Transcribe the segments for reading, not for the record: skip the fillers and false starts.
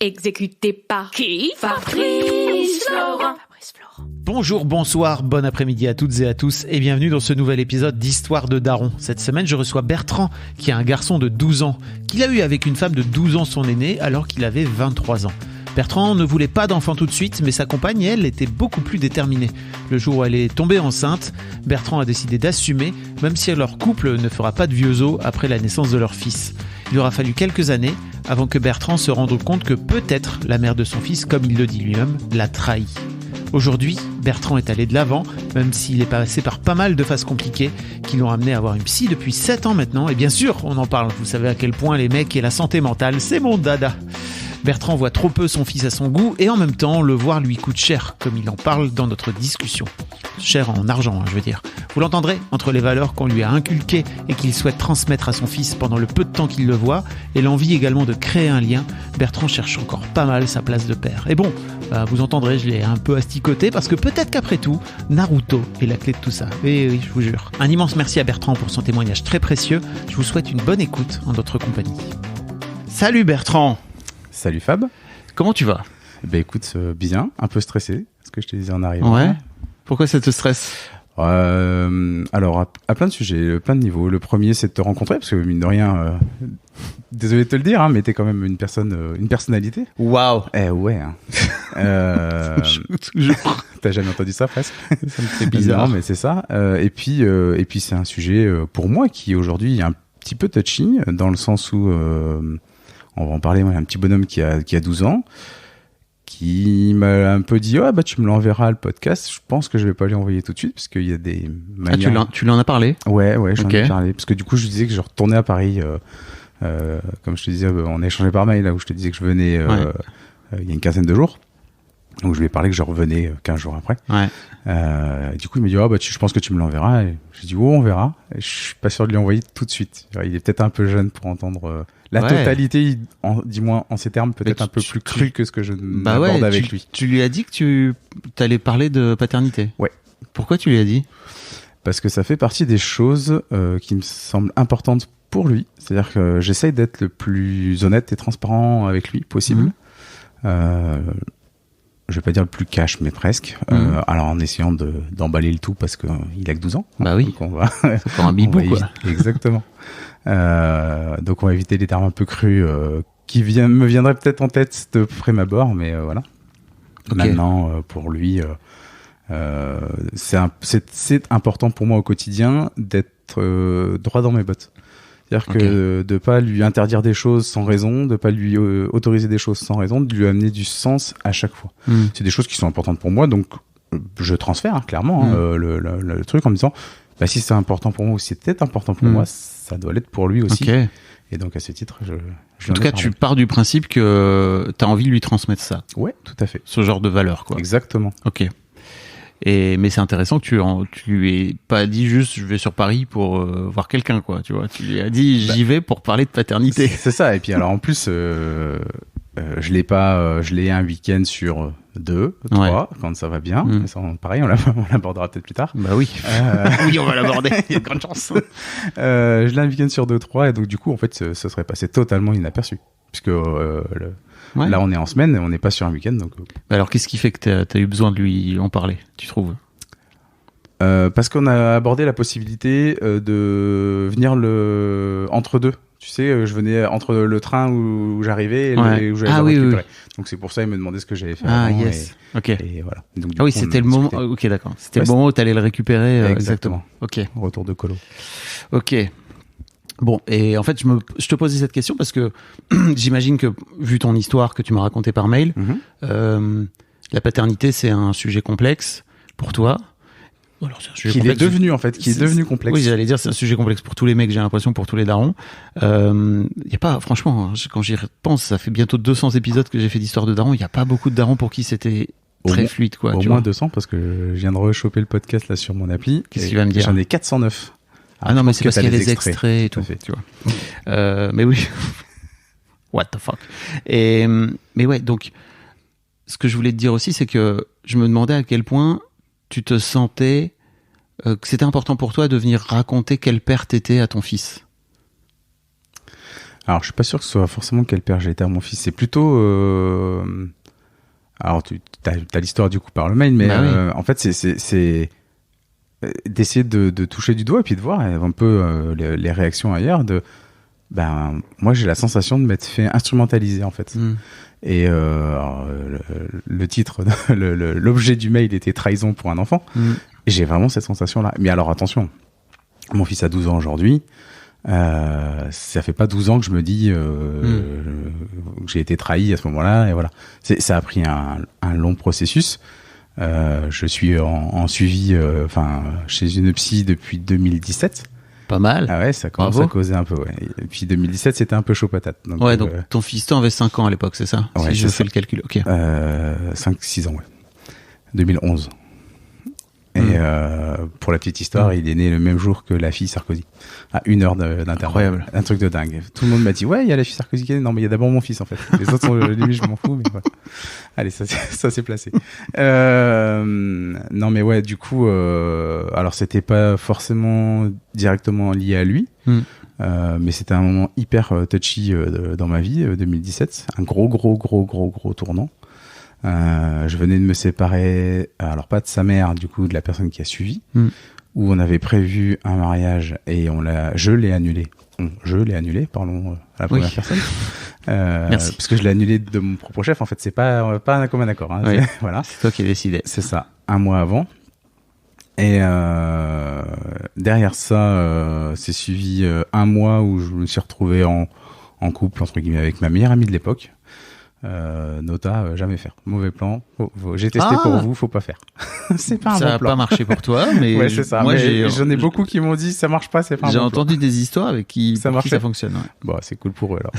Exécuté par qui? Fabrice Florent. Bonjour, bonsoir, bon après-midi à toutes et à tous et bienvenue dans ce nouvel épisode d'Histoire de Daron. Cette semaine, je reçois Bertrand, qui est un garçon de 12 ans, qu'il a eu avec une femme de 12 ans son aîné alors qu'il avait 23 ans. Bertrand ne voulait pas d'enfant tout de suite, mais sa compagne, elle, était beaucoup plus déterminée. Le jour où elle est tombée enceinte, Bertrand a décidé d'assumer, même si leur couple ne fera pas de vieux os après la naissance de leur fils. Il aura fallu quelques années avant que Bertrand se rende compte que peut-être la mère de son fils, comme il le dit lui-même, l'a trahi. Aujourd'hui, Bertrand est allé de l'avant, même s'il est passé par pas mal de phases compliquées qui l'ont amené à avoir une psy depuis 7 ans maintenant. Et bien sûr, on en parle, vous savez à quel point les mecs et la santé mentale, c'est mon dada. Bertrand voit trop peu son fils à son goût et en même temps, le voir lui coûte cher, comme il en parle dans notre discussion. Cher en argent, je veux dire. Vous l'entendrez, entre les valeurs qu'on lui a inculquées et qu'il souhaite transmettre à son fils pendant le peu de temps qu'il le voit, et l'envie également de créer un lien, Bertrand cherche encore pas mal sa place de père. Et bon, vous entendrez, je l'ai un peu asticoté parce que peut-être qu'après tout, Naruto est la clé de tout ça. Et oui, je vous jure. Un immense merci à Bertrand pour son témoignage très précieux. Je vous souhaite une bonne écoute en notre compagnie. Salut Bertrand. Salut Fab. Comment tu vas ? Ben écoute, bien, un peu stressé, ce que je te disais en arrivant. Ouais. Pourquoi ça te stresse ? Alors, à plein de sujets, plein de niveaux. Le premier, c'est de te rencontrer, parce que mine de rien, désolé de te le dire, hein, mais t'es quand même une personnalité. Waouh. Ouais. Hein. Toujours. T'as jamais entendu ça presque ? Ça me fait bizarre. Non, mais c'est ça. Et puis c'est un sujet pour moi qui aujourd'hui est un petit peu touchy, dans le sens où on va en parler. Moi, un petit bonhomme qui a 12 ans. Qui m'a un peu dit tu me l'enverras le podcast. Je pense que je vais pas lui envoyer tout de suite parce qu'il y a des manières... tu lui en as parlé ? Ouais, j'en Okay. ai parlé parce que du coup je disais que je retournais à Paris comme je te disais, on a échangé par mail là où je te disais que je venais il y a une quinzaine de jours. Donc je lui ai parlé que je revenais 15 jours après. Ouais. Du coup il m'a dit je pense que tu me l'enverras. Et j'ai dit on verra. Et je suis pas sûr de lui envoyer tout de suite. Il est peut-être un peu jeune pour entendre la totalité, dis-moi en ces termes, peut-être un peu plus cru que ce que je n'aborde avec lui. Tu lui as dit que tu allais parler de paternité ? Ouais. Pourquoi tu lui as dit ? Parce que ça fait partie des choses qui me semblent importantes pour lui. C'est-à-dire que j'essaye d'être le plus honnête et transparent avec lui possible. Je vais pas dire le plus cash, mais presque. Alors en essayant d'emballer le tout parce que il a que 12 ans. Bah oui. Donc on va. C'est encore un bibou, quoi. Exactement. Donc on va éviter les termes un peu crus qui me viendraient peut-être en tête de prime abord, mais voilà. Okay. Maintenant, pour lui, c'est important pour moi au quotidien d'être droit dans mes bottes. C'est-à-dire que de pas lui interdire des choses sans raison, de pas lui autoriser des choses sans raison, de lui amener du sens à chaque fois. C'est des choses qui sont importantes pour moi, donc je transfère clairement le truc en me disant si c'est important pour moi ou si c'est peut-être important pour moi, ça doit l'être pour lui aussi. Okay. Et donc à ce titre, en tout cas, tu pars du principe que tu as envie de lui transmettre ça. Ouais, tout à fait. Ce genre de valeur, quoi. Exactement. Ok. Mais c'est intéressant que tu lui aies pas dit juste je vais sur Paris pour voir quelqu'un, quoi, tu vois. Tu lui as dit j'y vais pour parler de paternité. C'est ça. Et puis alors en plus je l'ai un week-end sur 2, 3 quand ça va bien. Mais ça, pareil, on l'abordera peut-être plus tard. Bah oui. Oui, on va l'aborder. Il y a de grandes chances. Je l'ai un week-end sur 2, 3 et donc du coup en fait ce serait passé totalement inaperçu puisque là, on est en semaine et on n'est pas sur un week-end. Donc... Alors, qu'est-ce qui fait que tu as eu besoin de lui en parler, tu trouves ? Parce qu'on a abordé la possibilité de venir entre deux. Tu sais, je venais entre le train où j'arrivais et où j'allais le récupérer. Oui. Donc, c'est pour ça qu'il me demandait ce que j'avais fait avant. Yes. Et voilà. Donc, oui, c'était le moment. Ok, d'accord. C'était le moment où tu allais le récupérer. Exactement. Ok. Retour de colo. Ok. Bon, et en fait, je te posais cette question parce que j'imagine que, vu ton histoire que tu m'as racontée par mail, la paternité, c'est un sujet complexe pour toi. Alors, c'est un sujet complexe. Qui est devenu complexe. Oui, j'allais dire, c'est un sujet complexe pour tous les mecs, j'ai l'impression, pour tous les darons. Y a pas, franchement, quand j'y repense, ça fait bientôt 200 épisodes que j'ai fait d'histoire de darons, il y a pas beaucoup de darons pour qui c'était très fluide, quoi. Au moins 200, parce que je viens de rechoper le podcast, là, sur mon appli. Qu'est-ce qu'il va me dire ? J'en ai 409. Non, mais c'est parce qu'il y a les extraits et tout, tu vois. Mais oui. What the fuck. Mais ouais, donc, ce que je voulais te dire aussi, c'est que je me demandais à quel point tu te sentais que c'était important pour toi de venir raconter quel père t'étais à ton fils. Alors, je suis pas sûr que ce soit forcément quel père j'ai été à mon fils. C'est plutôt... Alors, t'as l'histoire du coup par le mail, mais en fait, c'est d'essayer de toucher du doigt et puis de voir un peu les réactions ailleurs. Moi, j'ai la sensation de m'être fait instrumentaliser, en fait. Et le titre, l'objet du mail était trahison pour un enfant. Et j'ai vraiment cette sensation-là. Mais alors, attention, mon fils a 12 ans aujourd'hui. Ça fait pas 12 ans que je me dis que j'ai été trahi à ce moment-là. Et voilà. Ça a pris un long processus. Je suis en suivi chez une psy depuis 2017. Pas mal. Ah ouais, ça commence à causer un peu, ouais. Et puis 2017, c'était un peu chaud patate. Donc, donc ton fiston avait 5 ans à l'époque, c'est ça? Ouais, si je fais le calcul, ok. 5-6 ans, ouais. 2011. Et pour la petite histoire, il est né le même jour que la fille Sarkozy. À 1 heure d'intervalle. Incroyable. Un truc de dingue. Tout le monde m'a dit, ouais, il y a la fille Sarkozy qui est née. Non, mais il y a d'abord mon fils, en fait. Les autres sont lui, je m'en fous, mais voilà. Allez, ça s'est placé. Non, mais ouais, du coup, alors c'était pas forcément directement lié à lui. Mais c'était un moment hyper touchy dans ma vie, 2017. Un gros tournant. Je venais de me séparer, alors pas de sa mère, du coup de la personne qui a suivi, où on avait prévu un mariage et je l'ai annulé. Parlons à la première personne. Merci. Parce que je l'ai annulé de mon propre chef. En fait, c'est pas un commun accord. Hein. Oui. Voilà. C'est toi qui as décidé. C'est ça. Un mois avant. Et derrière ça, c'est suivi un mois où je me suis retrouvé en couple entre guillemets avec ma meilleure amie de l'époque. Nota, jamais faire. Mauvais plan. J'ai testé pour vous, faut pas faire. C'est pas un bon plan. Ça a pas marché pour toi, mais ouais, c'est ça. Moi, j'en ai beaucoup qui m'ont dit ça marche pas, c'est pas un bon plan. J'ai entendu des histoires avec qui ça fonctionne. Ouais. Bon, c'est cool pour eux alors.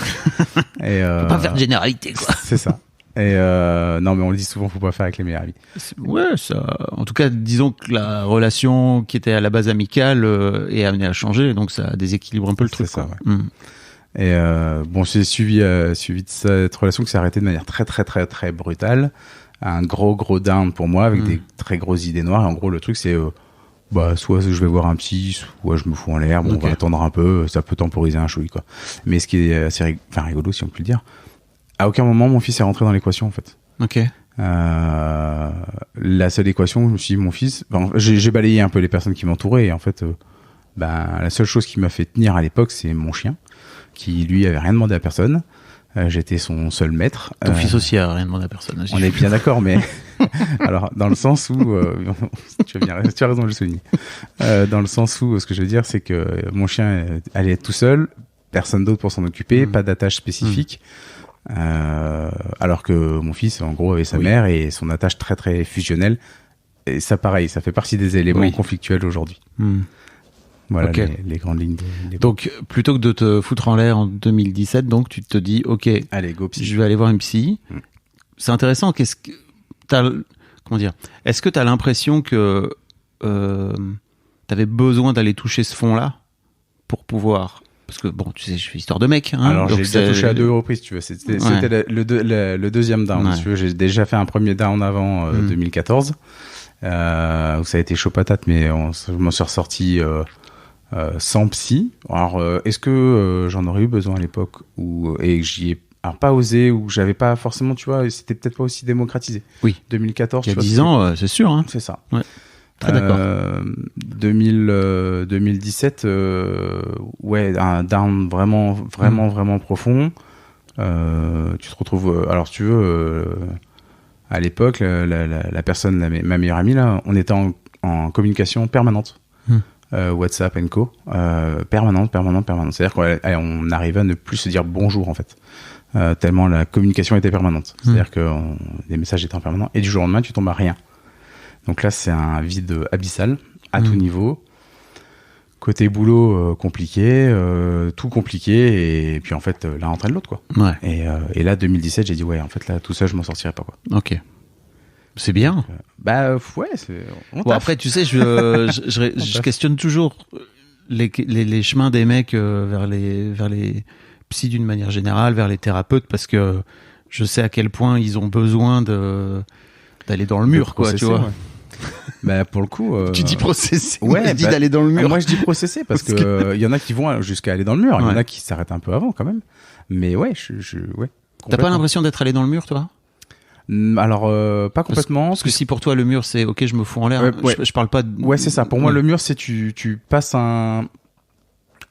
Et faut pas faire de généralité, quoi. C'est ça. Et non, mais on le dit souvent, faut pas faire avec les meilleurs amis. Ouais, ça. En tout cas, disons que la relation qui était à la base amicale est amenée à changer, donc ça déséquilibre un peu le truc. C'est ça. Ouais. Et j'ai suivi de cette relation qui s'est arrêtée de manière très brutale. Un gros down pour moi avec des très grosses idées noires. Et en gros, le truc c'est soit je vais voir un psy, soit je me fous en l'air. Bon, on va attendre un peu, ça peut temporiser un chouï, quoi. Mais ce qui est assez rigolo, si on peut le dire, à aucun moment mon fils est rentré dans l'équation, en fait. Ok. La seule équation, je me suis dit, mon fils, j'ai balayé un peu les personnes qui m'entouraient et en fait, la seule chose qui m'a fait tenir à l'époque, c'est mon chien, qui lui avait rien demandé à personne. J'étais son seul maître. Ton fils aussi a rien demandé à personne. On est bien d'accord, mais alors dans le sens où tu as raison de le souligner. Dans le sens où ce que je veux dire, c'est que mon chien allait être tout seul, personne d'autre pour s'en occuper, pas d'attache spécifique. Alors que mon fils, en gros, avait sa mère et son attache très fusionnelle. Et ça, pareil, ça fait partie des éléments conflictuels aujourd'hui. Voilà les grandes lignes. Donc, plutôt que de te foutre en l'air en 2017, donc tu te dis, ok, allez, go psy. Je vais aller voir une psy. C'est intéressant. Est-ce que t'as l'impression que t'avais besoin d'aller toucher ce fond-là pour pouvoir, parce que bon, tu sais, je suis histoire de mec. Hein, alors j'ai déjà touché à 2 reprises, tu vois. C'était le deuxième down. Si tu veux, j'ai déjà fait un premier down avant 2014. Où ça a été chaud patate, mais je m'en suis ressorti. Sans psy. Alors, est-ce que j'en aurais eu besoin à l'époque et que j'y ai pas osé ou que j'avais pas forcément, tu vois, c'était peut-être pas aussi démocratisé. Oui. 2014. Il y a 10 ans, c'est sûr. Hein. C'est ça. Ouais. Très d'accord. 2017, un down vraiment profond. Tu te retrouves. Alors, si tu veux, à l'époque, la personne, ma meilleure amie là, on était en communication permanente. WhatsApp & Co. Permanente. C'est-à-dire qu'on arrivait à ne plus se dire bonjour, en fait. Tellement la communication était permanente. C'est-à-dire que les messages étaient en permanent. Et du jour au lendemain, tu tombes à rien. Donc là, c'est un vide abyssal, à tout niveau. Côté boulot, compliqué. Tout compliqué. Et puis, en fait, l'un entraîne l'autre, quoi. Ouais. Et là, 2017, j'ai dit, en fait, là, tout ça, je m'en sortirai pas, quoi. Ok. C'est bien. C'est... Bon, après, tu sais, je questionne toujours les chemins des mecs vers les psys d'une manière générale, vers les thérapeutes, parce que je sais à quel point ils ont besoin d'aller dans le mur, quoi, tu vois. Ouais. Bah, pour le coup. Tu dis processer. Ouais, je dis d'aller dans le mur. Moi, je dis processer parce que y en a qui vont jusqu'à aller dans le mur. Il y en a qui s'arrêtent un peu avant quand même. Mais ouais, ouais. T'as pas l'impression d'être allé dans le mur, toi? Alors, pas complètement. Parce que si pour toi le mur c'est ok, je me fous en l'air. Ouais. Je parle pas. Ouais, c'est ça. Pour moi, le mur, c'est tu passes un.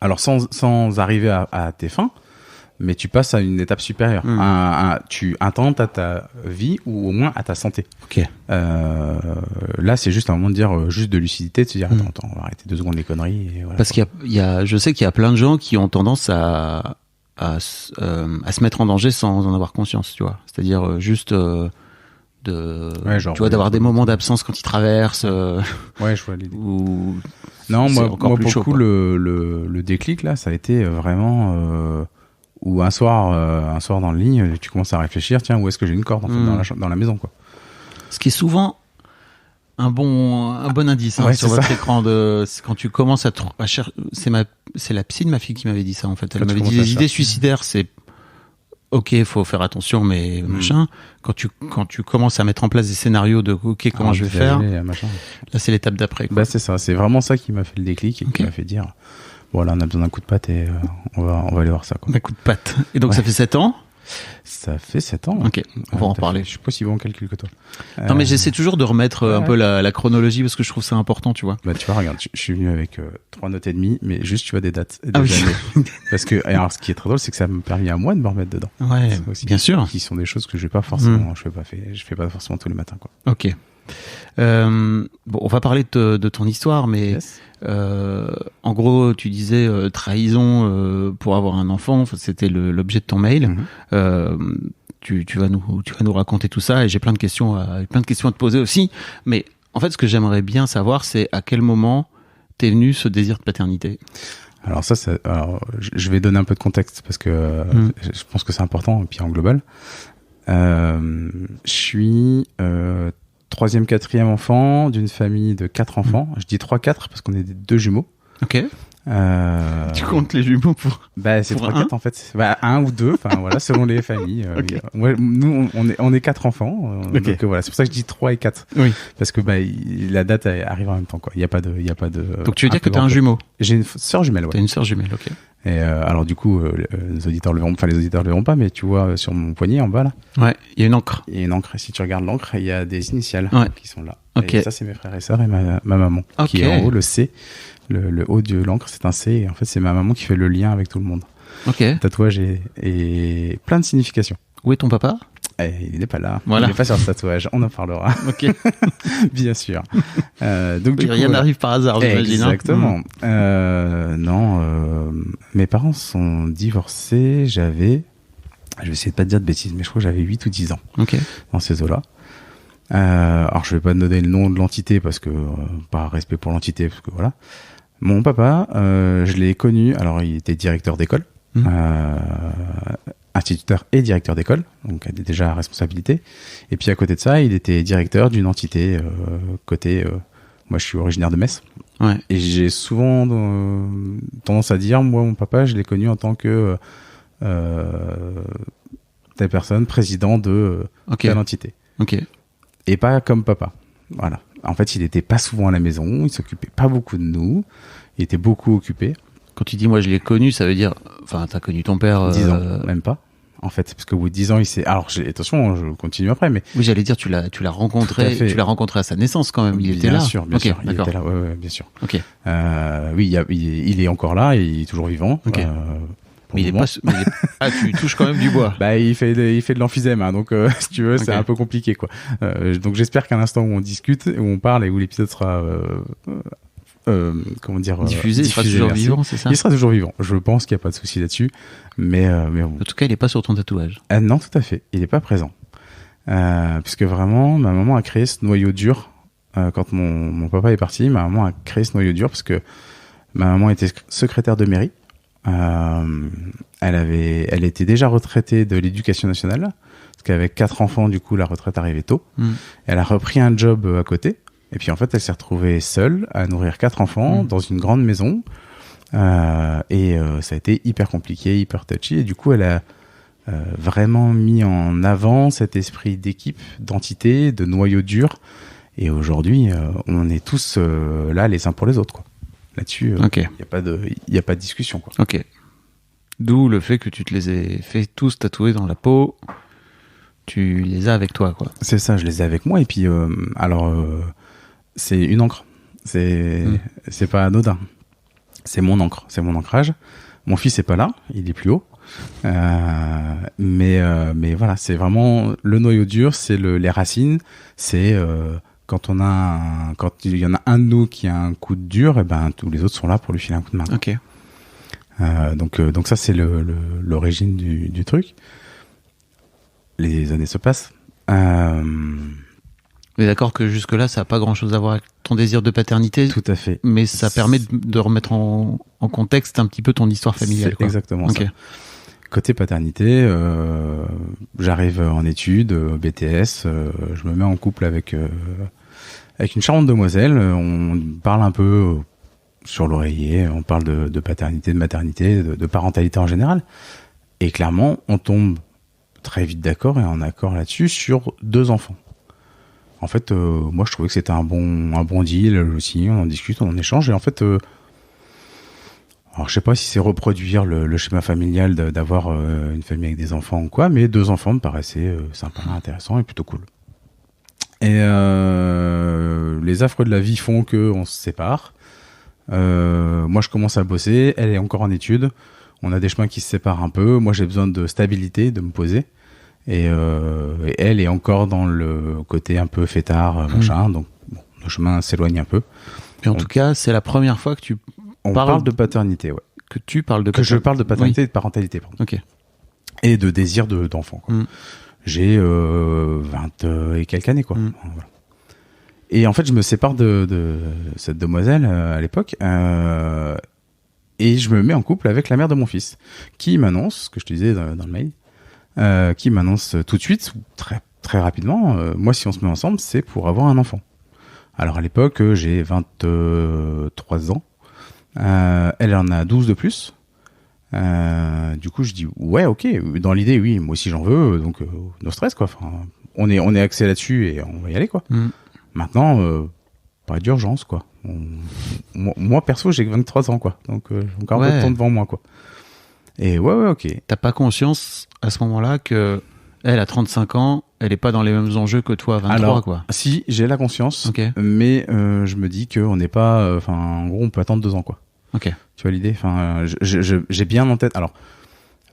Alors, sans arriver à tes fins. Mais tu passes à une étape supérieure. Tu intentes à ta vie ou au moins à ta santé. Ok. Là, c'est juste un moment de dire juste de lucidité, de se dire attends, on va arrêter 2 secondes les conneries. Et voilà. Parce je sais qu'il y a plein de gens qui ont tendance à se mettre en danger sans en avoir conscience, tu vois. C'est-à-dire juste tu vois, d'avoir des moments d'absence quand ils traversent. Ouais, je vois l'idée. Non, moi pour le coup, le déclic là, ça a été vraiment. Ou un soir dans le lit, tu commences à réfléchir, tiens, où est-ce que j'ai une corde en fait, dans la maison, quoi. Ce qui est souvent un bon indice sur votre écran c'est quand tu commences à chercher. C'est la psy de ma fille qui m'avait dit ça en fait. Elle m'avait dit les idées suicidaires, c'est ok, faut faire attention, mais machin. Quand tu commences à mettre en place des scénarios de ok, comment je vais faire, là c'est l'étape d'après, quoi. Bah c'est ça, c'est vraiment ça qui m'a fait le déclic et qui m'a fait dire. Voilà, on a besoin d'un coup de patte et on va aller voir ça, quoi. Un coup de patte. Et donc ça fait 7 ans? Ça fait 7 ans. Ok, on va en parler. Je suis pas si bon en calcul que toi. Non, mais j'essaie toujours de remettre un peu la chronologie parce que je trouve ça important, tu vois. Bah tu vois, regarde, je suis venu avec 3 notes et demie, mais juste tu vois des dates, des oui. années. Parce que alors ce qui est très drôle, c'est que ça m'a permis à moi de me remettre dedans. Ouais, bien sûr. Qui sont des choses que je vais pas forcément, je fais pas forcément tous les matins, quoi. Ok. Bon, on va parler de ton histoire, mais yes. En gros, tu disais trahison pour avoir un enfant. C'était l'objet de ton mail. Tu vas nous raconter tout ça, et j'ai plein de questions à te poser aussi. Mais en fait, ce que j'aimerais bien savoir, c'est à quel moment t'es venu ce désir de paternité. Alors je vais donner un peu de contexte parce que je pense que c'est important, et puis en global. Je suis 3e, 4e enfant d'une famille de 4 enfants. Je dis 3-4 parce qu'on est 2 jumeaux. Ok. Tu comptes les jumeaux pour... Bah, c'est 3-4 en fait. Bah, 1 ou 2, enfin voilà, selon les familles. Okay. Nous, on est 4 enfants. Okay. Donc voilà, c'est pour ça que je dis 3 et 4. Oui. Parce que la date arrive en même temps, quoi. Il y a pas de. Donc tu veux dire que t'as un jumeau? J'ai une sœur jumelle, ouais. T'as une sœur jumelle, ok. Et alors du coup, les auditeurs le verront pas, mais tu vois sur mon poignet en bas là. Ouais, il y a une encre. Il y a une encre. Et si tu regardes l'encre, il y a des initiales qui sont là. Ok. Et ça, c'est mes frères et sœurs et ma maman. Qui est en haut, le C. Le haut de l'encre, c'est un C. Et en fait, c'est ma maman qui fait le lien avec tout le monde. Ok. Tatouage et plein de significations. Où est ton papa? Il n'est pas là. Voilà. Il n'est pas sur le tatouage. On en parlera. Ok. Bien sûr. Donc du coup, rien n'arrive par hasard, j'imagine. Exactement. Mes parents sont divorcés. Je vais essayer de pas te dire de bêtises, mais je crois que j'avais 8 ou 10 ans. Ok. Dans ces eaux-là. Alors je vais pas te donner le nom de l'entité parce que par respect pour l'entité, parce que voilà. Mon papa, je l'ai connu. Alors il était directeur d'école. Instituteur et directeur d'école, donc déjà à responsabilité. Et puis à côté de ça, il était directeur d'une entité côté. Moi, je suis originaire de Metz. Ouais. Et j'ai souvent tendance à dire, moi, mon papa, je l'ai connu en tant que telle personne, président de telle entité. Ok. Et pas comme papa. Voilà. En fait, il était pas souvent à la maison, il s'occupait pas beaucoup de nous, il était beaucoup occupé. Quand tu dis moi je l'ai connu, ça veut dire, enfin t'as connu ton père 10 ans, même pas. En fait, parce qu'au bout de 10 ans, il s'est. Alors, attention, je continue après, mais. Oui, j'allais dire, tu l'as rencontré à sa naissance quand même. Il était là. Bien sûr, okay, il était là. Ouais, bien sûr. Ok. Oui, il est encore là, il est toujours vivant. Ok. Mais il est pas. Tu touches quand même du bois. Bah, il fait de l'emphysème, hein, donc si tu veux, c'est un peu compliqué, quoi. Donc, j'espère qu'à l'instant où on discute, où on parle et où l'épisode sera. Comment dire, diffusé, il sera toujours vivant, c'est ça? Il sera toujours vivant. Je pense qu'il n'y a pas de souci là-dessus, mais bon. En tout cas, il n'est pas sur ton tatouage. Non, tout à fait. Il n'est pas présent, puisque vraiment, ma maman a créé ce noyau dur quand mon papa est parti. Ma maman a créé ce noyau dur parce que ma maman était secrétaire de mairie. Elle était déjà retraitée de l'éducation nationale parce qu'avec 4 enfants, du coup, la retraite arrivait tôt. Elle a repris un job à côté. Et puis en fait, elle s'est retrouvée seule à nourrir 4 enfants dans une grande maison. Ça a été hyper compliqué, hyper touchy. Et du coup, elle a vraiment mis en avant cet esprit d'équipe, d'entité, de noyau dur. Et aujourd'hui, on est tous là les uns pour les autres, quoi. Là-dessus, il y a pas de discussion, quoi. Ok. D'où le fait que tu te les aies fait tous tatouer dans la peau. Tu les as avec toi, quoi. C'est ça, je les ai avec moi. Et puis, c'est une encre. C'est pas anodin. C'est mon encre, c'est mon ancrage. Mon fils est pas là, il est plus haut. Mais voilà, c'est vraiment le noyau dur, c'est les racines. C'est quand il y en a un de nous qui a un coup de dur, et ben tous les autres sont là pour lui filer un coup de main. Ok. Donc ça c'est l'origine du truc. Les années se passent. Mais d'accord que jusque-là, ça n'a pas grand-chose à voir avec ton désir de paternité. Tout à fait. Mais ça permet de remettre en contexte un petit peu ton histoire familiale. C'est quoi. exactement okay. ça. Côté paternité, j'arrive en études, BTS, je me mets en couple avec une charmante demoiselle. On parle un peu sur l'oreiller, on parle de paternité, de maternité, de parentalité en général. Et clairement, on tombe très vite d'accord et en accord là-dessus sur 2 enfants. En fait, moi, je trouvais que c'était un bon deal aussi. On en discute, on en échange. Et en fait, alors je sais pas si c'est reproduire le schéma familial d'avoir une famille avec des enfants ou quoi, mais 2 enfants me paraissaient sympa, intéressant et plutôt cool. Et les affres de la vie font que on se sépare. Moi, je commence à bosser. Elle est encore en études. On a des chemins qui se séparent un peu. Moi, j'ai besoin de stabilité, de me poser. Et elle est encore dans le côté un peu fêtard, machin. Donc, bon, nos chemins s'éloignent un peu. Mais en tout cas, c'est la première fois que on parle de paternité, ouais. Que tu parles de paternité. Que je parle de paternité et de parentalité, pardon. Ok. Et de désir d'enfant, quoi. J'ai 20 et quelques années, quoi. Voilà. Et en fait, je me sépare de cette demoiselle à l'époque. Et je me mets en couple avec la mère de mon fils, qui m'annonce, ce que je te disais dans le mail, qui m'annonce tout de suite, très, très rapidement, moi, si on se met ensemble, c'est pour avoir un enfant. Alors, à l'époque, j'ai 23 ans. Elle en a 12 de plus. Du coup, je dis, ouais, ok. Dans l'idée, oui, moi aussi, j'en veux. Donc, no stress, quoi. Enfin, on est axé là-dessus et on va y aller, quoi. Maintenant, pas d'urgence, quoi. Moi, perso, j'ai 23 ans, quoi. Donc, j'ai encore un peu de temps devant moi, quoi. Et ouais, ok. T'as pas conscience, à ce moment-là, que elle a 35 ans, elle est pas dans les mêmes enjeux que toi, 23, alors, quoi. Si, j'ai la conscience, mais je me dis qu'on n'est pas... Enfin, en gros, on peut attendre 2 ans, quoi. Ok. Tu vois l'idée? Enfin, j'ai bien en tête... Alors,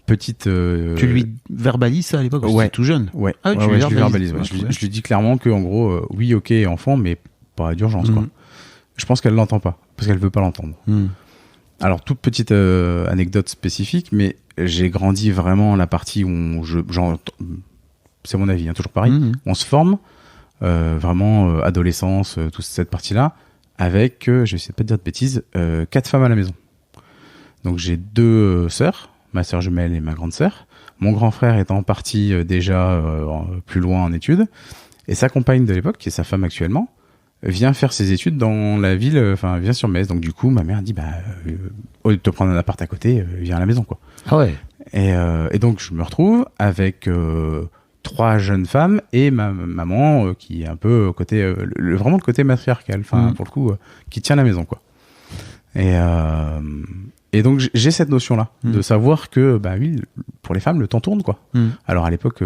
petite... Tu lui verbalises ça à l'époque? Ouais. C'était tout jeune. Ouais. Ah, je lui verbalise. Ouais. Je lui dis clairement que, en gros, oui, ok, enfant, mais pas d'urgence, quoi. Je pense qu'elle l'entend pas, parce qu'elle veut pas l'entendre. Alors, toute petite anecdote spécifique, mais j'ai grandi vraiment la partie où c'est mon avis, hein, toujours pareil. On se forme, vraiment adolescence, toute cette partie-là, avec, je vais essayer de pas te dire de bêtises, 4 femmes à la maison. Donc, j'ai 2 sœurs, ma sœur jumelle et ma grande sœur. Mon grand frère étant parti déjà plus loin en études, et sa compagne de l'époque, qui est sa femme actuellement, vient faire ses études dans la ville, enfin vient sur Metz. Donc du coup, ma mère dit, au lieu de te prendre un appart à côté, viens à la maison, quoi. Ah ouais. Et donc je me retrouve avec 3 jeunes femmes et ma maman qui est un peu côté, vraiment le côté matriarcal, enfin pour le coup, qui tient la maison, quoi. Et donc j'ai cette notion-là de savoir que oui, pour les femmes le temps tourne, quoi. Alors à l'époque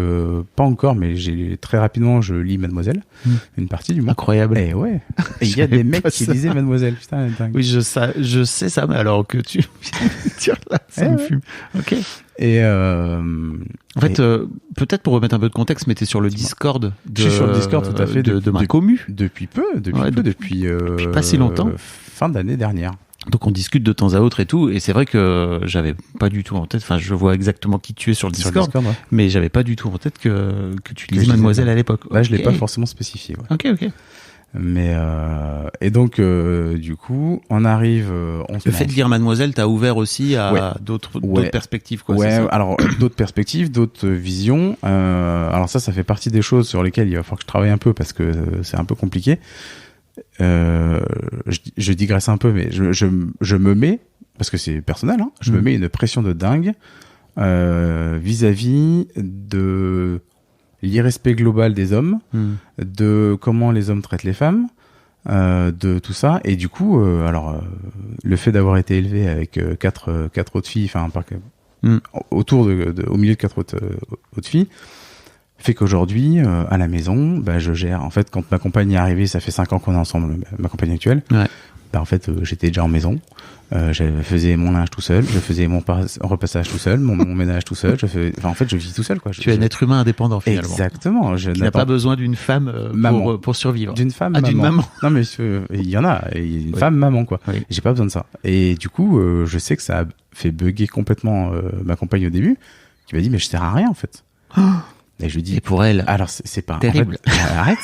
pas encore, mais très rapidement je lis Mademoiselle, une partie du moins. Incroyable. Et ouais. Et il y a des mecs qui lisaient Mademoiselle, putain. Oui, je sais ça, mais alors que tu dire là, ça me fume. Ok. Et en fait, peut-être pour remettre un peu de contexte, mais t'es sur le Discord. Je suis sur le Discord, tout à fait, de ma commu. Depuis pas si longtemps. Fin d'année dernière. Donc on discute de temps à autre et tout, et c'est vrai que j'avais pas du tout en tête, enfin je vois exactement qui tu es sur le Discord, ouais. Mais j'avais pas du tout en tête que tu lisais Mademoiselle à l'époque. Là, je l'ai pas forcément spécifié. Ouais. Ok. Mais et donc du coup on arrive. Le fait de lire Mademoiselle t'a ouvert aussi à d'autres perspectives, quoi. Ouais. Alors d'autres perspectives, d'autres visions. Alors ça fait partie des choses sur lesquelles il va falloir que je travaille un peu parce que c'est un peu compliqué. Je digresse un peu, mais je me mets, parce que c'est personnel, hein, je me mets une pression de dingue vis-à-vis de l'irrespect global des hommes, de comment les hommes traitent les femmes, de tout ça. Et du coup, le fait d'avoir été élevé avec quatre autres filles, enfin autour au milieu de quatre autres filles, fait qu'aujourd'hui, à la maison, je gère. En fait, quand ma compagne est arrivée, ça fait 5 ans qu'on est ensemble, ma compagne actuelle. Ouais. En fait, j'étais déjà en maison. Je faisais mon linge tout seul, je faisais mon repassage tout seul, mon ménage tout seul. En fait, je vis tout seul, quoi. Tu es un être humain indépendant, finalement. Exactement. Qui n'a pas besoin d'une femme pour survivre. D'une femme, d'une maman. Non, mais il y en a. Une femme, maman, quoi. Oui. J'ai pas besoin de ça. Et du coup, je sais que ça a fait bugger complètement ma compagne au début, qui m'a dit, mais je sers à rien, en fait. Et je lui dis, et pour elle, alors c'est pas terrible. En fait, arrête,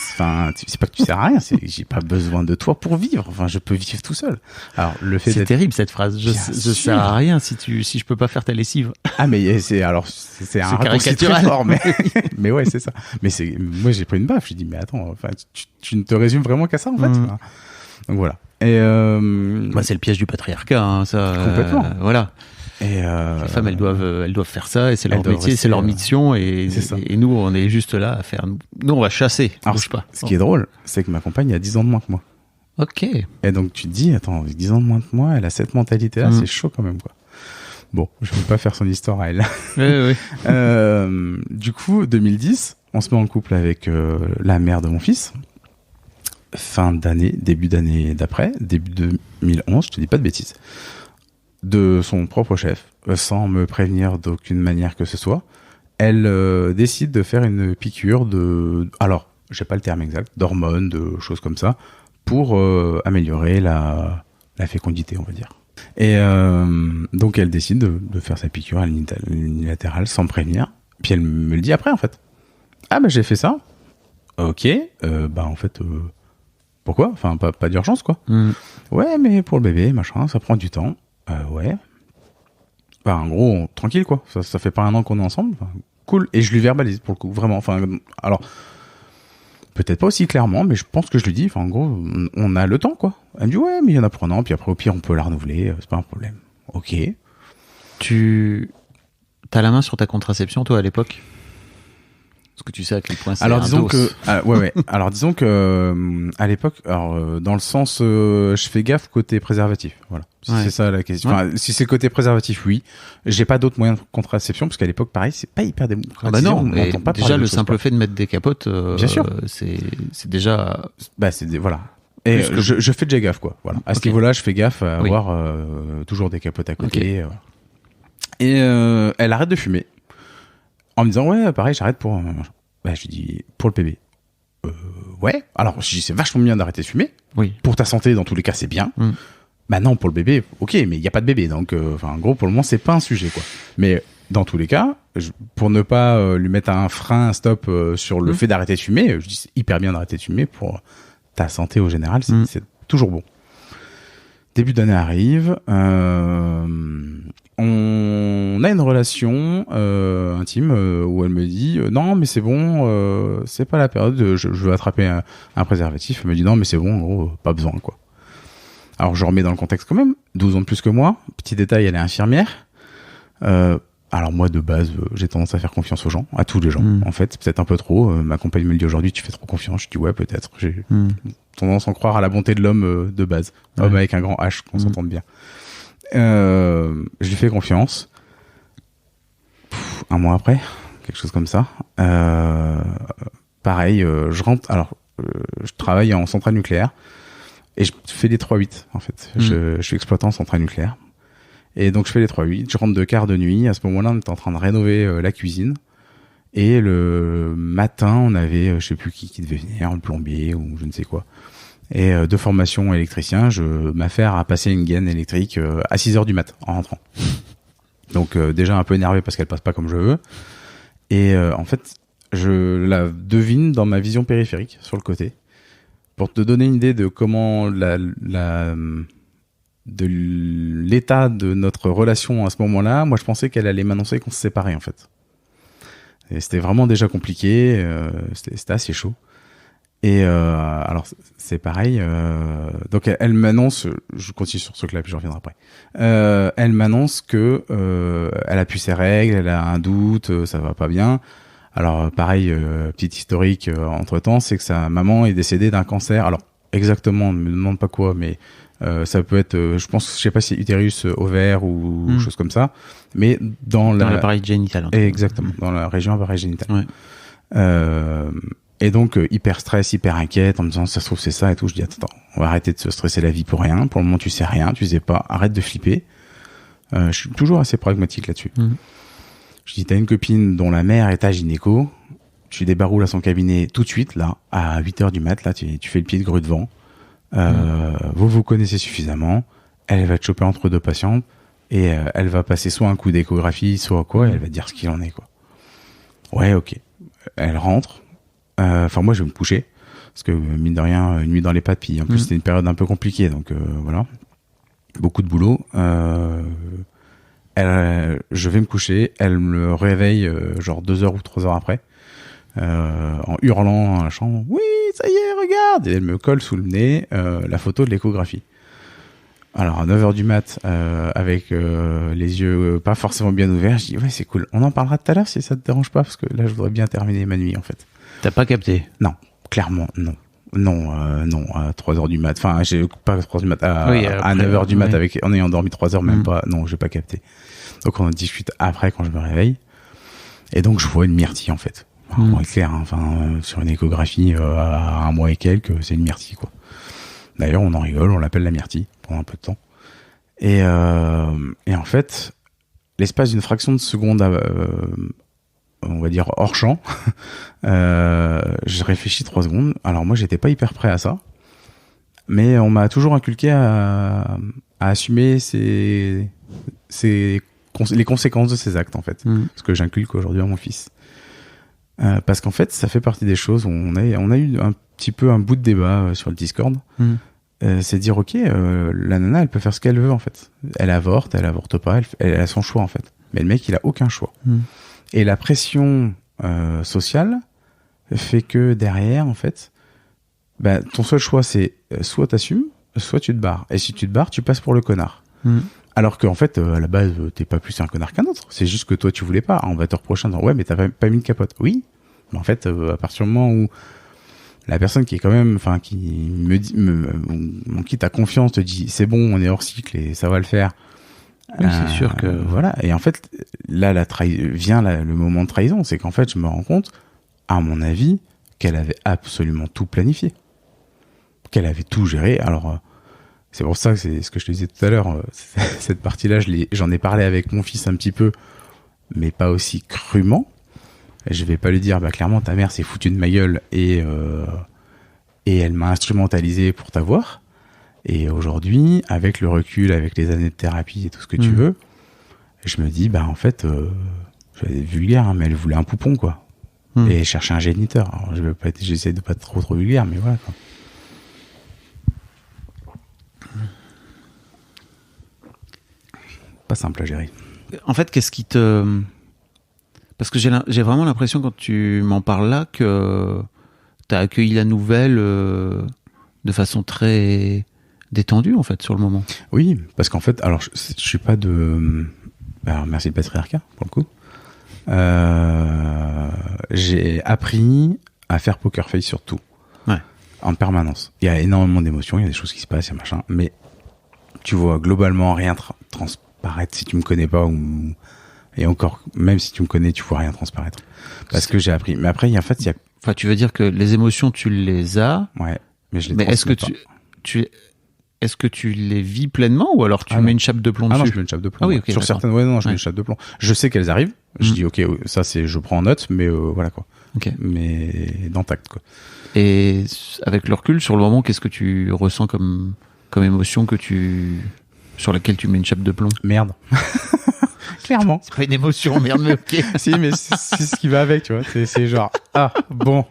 c'est pas que tu sers à rien, j'ai pas besoin de toi pour vivre. Enfin, je peux vivre tout seul. Alors le fait c'est terrible cette phrase. Je sers à rien si je peux pas faire ta lessive. Ah mais c'est un raccourci très fort, mais ouais, c'est ça. Mais moi j'ai pris une baffe. J'ai dit mais attends, enfin tu ne te résumes vraiment qu'à ça en fait. Donc voilà. Et c'est le piège du patriarcat, hein, ça. Complètement. Voilà. Et les femmes, elles doivent faire ça, et c'est leur métier, c'est leur mission, et nous, on est juste là à faire. Nous, on va chasser. Alors, bouge pas. Ce qui est drôle, c'est que ma compagne a 10 ans de moins que moi. Ok. Et donc tu te dis, attends, avec 10 ans de moins que moi, elle a cette mentalité-là, c'est chaud quand même, quoi. Bon, je vais pas faire son histoire à elle. Oui. Du coup, 2010, on se met en couple avec la mère de mon fils. Fin d'année, début d'année d'après, début 2011, je te dis pas de bêtises. De son propre chef, sans me prévenir d'aucune manière que ce soit, elle décide de faire une piqûre alors, j'ai pas le terme exact, d'hormones, de choses comme ça, pour améliorer la fécondité, on va dire. Et donc elle décide de faire sa piqûre à l'unilatérale sans me prévenir, puis elle me le dit après en fait. Ah j'ai fait ça. Ok, en fait, pourquoi ? Enfin, pas d'urgence quoi. Ouais, mais pour le bébé, machin, ça prend du temps. Ouais. En gros, tranquille quoi. Ça fait pas 1 an qu'on est ensemble. Cool. Et je lui verbalise pour le coup, vraiment. Enfin, alors peut-être pas aussi clairement, mais je pense que je lui dis. Enfin, en gros, on a le temps quoi. Elle me dit ouais, mais il y en a pour 1 an. Puis après, au pire, on peut la renouveler. C'est pas un problème. Ok. Tu as la main sur ta contraception toi à l'époque ? Parce que tu sais à quel point c'est alors un disons dos. que ouais. Alors disons que à l'époque, dans le sens je fais gaffe côté préservatif, voilà. Si c'est ça la question. Enfin, si c'est côté préservatif, oui. J'ai pas d'autres moyens de contraception parce qu'à l'époque pareil, c'est pas hyper démocratique. Ah bah non, on pas déjà le simple fait de mettre des capotes bien sûr. c'est déjà voilà. Et je fais déjà gaffe quoi. Voilà. À ce niveau-là, je fais gaffe à avoir toujours des capotes à côté. Okay. Et elle arrête de fumer. En me disant ouais pareil j'arrête pour je lui dis pour le bébé ouais alors je dis c'est vachement bien d'arrêter de fumer pour ta santé dans tous les cas c'est bien non pour le bébé ok mais il y a pas de bébé donc en gros pour le moment c'est pas un sujet quoi mais dans tous les cas pour ne pas lui mettre un frein un stop sur le fait d'arrêter de fumer je dis c'est hyper bien d'arrêter de fumer pour ta santé au général c'est toujours bon. Début d'année arrive, on a une relation intime où elle me dit non mais c'est bon, c'est pas la période, je veux attraper un préservatif. Elle me dit non mais c'est bon, en gros, pas besoin quoi. Alors je remets dans le contexte quand même, 12 ans de plus que moi, petit détail, elle est infirmière. Alors moi de base, j'ai tendance à faire confiance aux gens, à tous les gens en fait, peut-être un peu trop. Ma compagne me le dit aujourd'hui, tu fais trop confiance. Je dis ouais peut-être, j'ai tendance à en croire à la bonté de l'homme de base, homme avec un grand H, qu'on s'entende bien. Je lui fais confiance. 1 mois après, quelque chose comme ça. Pareil, je rentre. Alors, je travaille en centrale nucléaire et je fais des 3-8 en fait. Je suis exploitant en centrale nucléaire. Et donc je fais les 3-8, je rentre de quart de nuit. À ce moment-là, on était en train de rénover la cuisine. Et le matin, on avait, je sais plus qui devait venir, le plombier ou je ne sais quoi. Et de formation électricien, je m'affaire à passer une gaine électrique à 6h du mat en rentrant. Donc déjà un peu énervé parce qu'elle passe pas comme je veux. Et en fait, je la devine dans ma vision périphérique sur le côté. Pour te donner une idée de comment de l'état de notre relation à ce moment-là, moi je pensais qu'elle allait m'annoncer qu'on se séparait en fait. Et c'était vraiment déjà compliqué, c'était assez chaud. Et alors c'est pareil, donc elle m'annonce, je continue sur ce truc-là puis je reviendrai après. Elle m'annonce que elle a plus ses règles, elle a un doute, ça va pas bien. Alors pareil, petit historique entre-temps, c'est que sa maman est décédée d'un cancer. Alors exactement, ne me demande pas quoi, mais ça peut être, je sais pas si c'est utérus, ovaire ou chose comme ça, mais dans l'appareil génital. Exactement, dans la région appareil génital. Ouais. Et donc hyper stress, hyper inquiète, en me disant ça se trouve c'est ça et tout. Je dis attends, on va arrêter de se stresser la vie pour rien. Pour le moment tu sais rien, tu sais pas, arrête de flipper. Je suis toujours assez pragmatique là-dessus. Je dis t'as une copine dont la mère est à gynéco, tu débaroules à son cabinet tout de suite là, à 8h du mat, là tu fais le pied de grue devant. Vous connaissez suffisamment, elle va te choper entre deux patients et elle va passer soit un coup d'échographie, soit quoi, et elle va te dire ce qu'il en est quoi. Ouais, ok. Elle rentre. Enfin moi je vais me coucher parce que mine de rien une nuit dans les pattes, puis en plus c'était une période un peu compliquée, donc voilà, beaucoup de boulot. Je vais me coucher, elle me réveille genre 2 heures ou 3 heures après en hurlant dans la chambre, oui ça y est regarde, et elle me colle sous le nez la photo de l'échographie. Alors à 9h du mat avec les yeux pas forcément bien ouverts, je dis ouais c'est cool, on en parlera tout à l'heure si ça te dérange pas, parce que là je voudrais bien terminer ma nuit en fait. T'as pas capté? Non, clairement non. Non, à 3h du mat. Enfin, j'ai pas à 3h du mat, à 9h du mat en ayant dormi 3 heures, même pas. Non, j'ai pas capté. Donc, on en discute après quand je me réveille. Et donc, je vois une myrtille, en fait. Bon, clair, hein, enfin, sur une échographie, à 1 mois et quelques, c'est une myrtille, quoi. D'ailleurs, on en rigole, on l'appelle la myrtille pendant un peu de temps. Et en fait, l'espace d'une fraction de seconde, on va dire hors champ, je réfléchis 3 secondes. Alors moi j'étais pas hyper prêt à ça, mais on m'a toujours inculqué à assumer les conséquences de ces actes en fait, ce que j'inculque aujourd'hui à mon fils, parce qu'en fait ça fait partie des choses où on a eu un petit peu un bout de débat sur le Discord. C'est dire ok, la nana elle peut faire ce qu'elle veut en fait, elle avorte pas, elle a son choix en fait, mais le mec il a aucun choix. Et la pression sociale fait que derrière, en fait, ton seul choix, c'est soit t'assumes, soit tu te barres. Et si tu te barres, tu passes pour le connard. Alors qu'en fait, à la base, t'es pas plus un connard qu'un autre. C'est juste que toi, tu voulais pas. On va te reprocher en disant, ouais, mais t'as pas mis de capote. Oui. Mais en fait, à partir du moment où la personne qui est quand même, enfin, qui me dit, qui t'a confiance, te dit, c'est bon, on est hors cycle et ça va le faire. Oui, c'est sûr que voilà. Et en fait, là, vient le moment de trahison, c'est qu'en fait, je me rends compte, à mon avis, qu'elle avait absolument tout planifié, qu'elle avait tout géré. Alors, c'est pour ça que c'est ce que je te disais tout à l'heure. Cette partie-là, j'en ai parlé avec mon fils un petit peu, mais pas aussi crûment. Et je vais pas lui dire, clairement, ta mère s'est foutue de ma gueule et elle m'a instrumentalisé pour t'avoir. Et aujourd'hui, avec le recul, avec les années de thérapie et tout ce que tu veux, je me dis, en fait, c'est vulgaire, hein, mais elle voulait un poupon, quoi. Et chercher un géniteur. Alors, j'essaie de pas être trop vulgaire, mais voilà, quoi. Pas simple à gérer. En fait, qu'est-ce qui te... Parce que j'ai vraiment l'impression, quand tu m'en parles là, que t'as accueilli la nouvelle de façon très... détendu en fait sur le moment. Oui, parce qu'en fait, alors je suis pas de... Alors, merci le patriarcat pour le coup. J'ai appris à faire poker face sur tout. Ouais. En permanence. Il y a énormément d'émotions, il y a des choses qui se passent, il y a machin, mais tu vois globalement rien transparaître si tu me connais pas, et encore, même si tu me connais, tu vois rien transparaître. Parce que j'ai appris. Mais après, il y a... Enfin, tu veux dire que les émotions, tu les as. Ouais, mais je les mais est-ce que est-ce que tu les vis pleinement, ou alors tu mets une chape de plomb dessus? Non, je mets une chape de plomb. Ah oui, okay, sur certaines, je mets une chape de plomb. Je sais qu'elles arrivent. Je dis, ok, ça je prends en note, mais voilà quoi. Okay. Mais dans tact quoi. Et avec le recul, sur le moment, qu'est-ce que tu ressens comme émotion sur laquelle tu mets une chape de plomb? Merde. Clairement. C'est pas une émotion, merde, mais ok. Si, mais c'est ce qui va avec, tu vois. C'est genre, bon,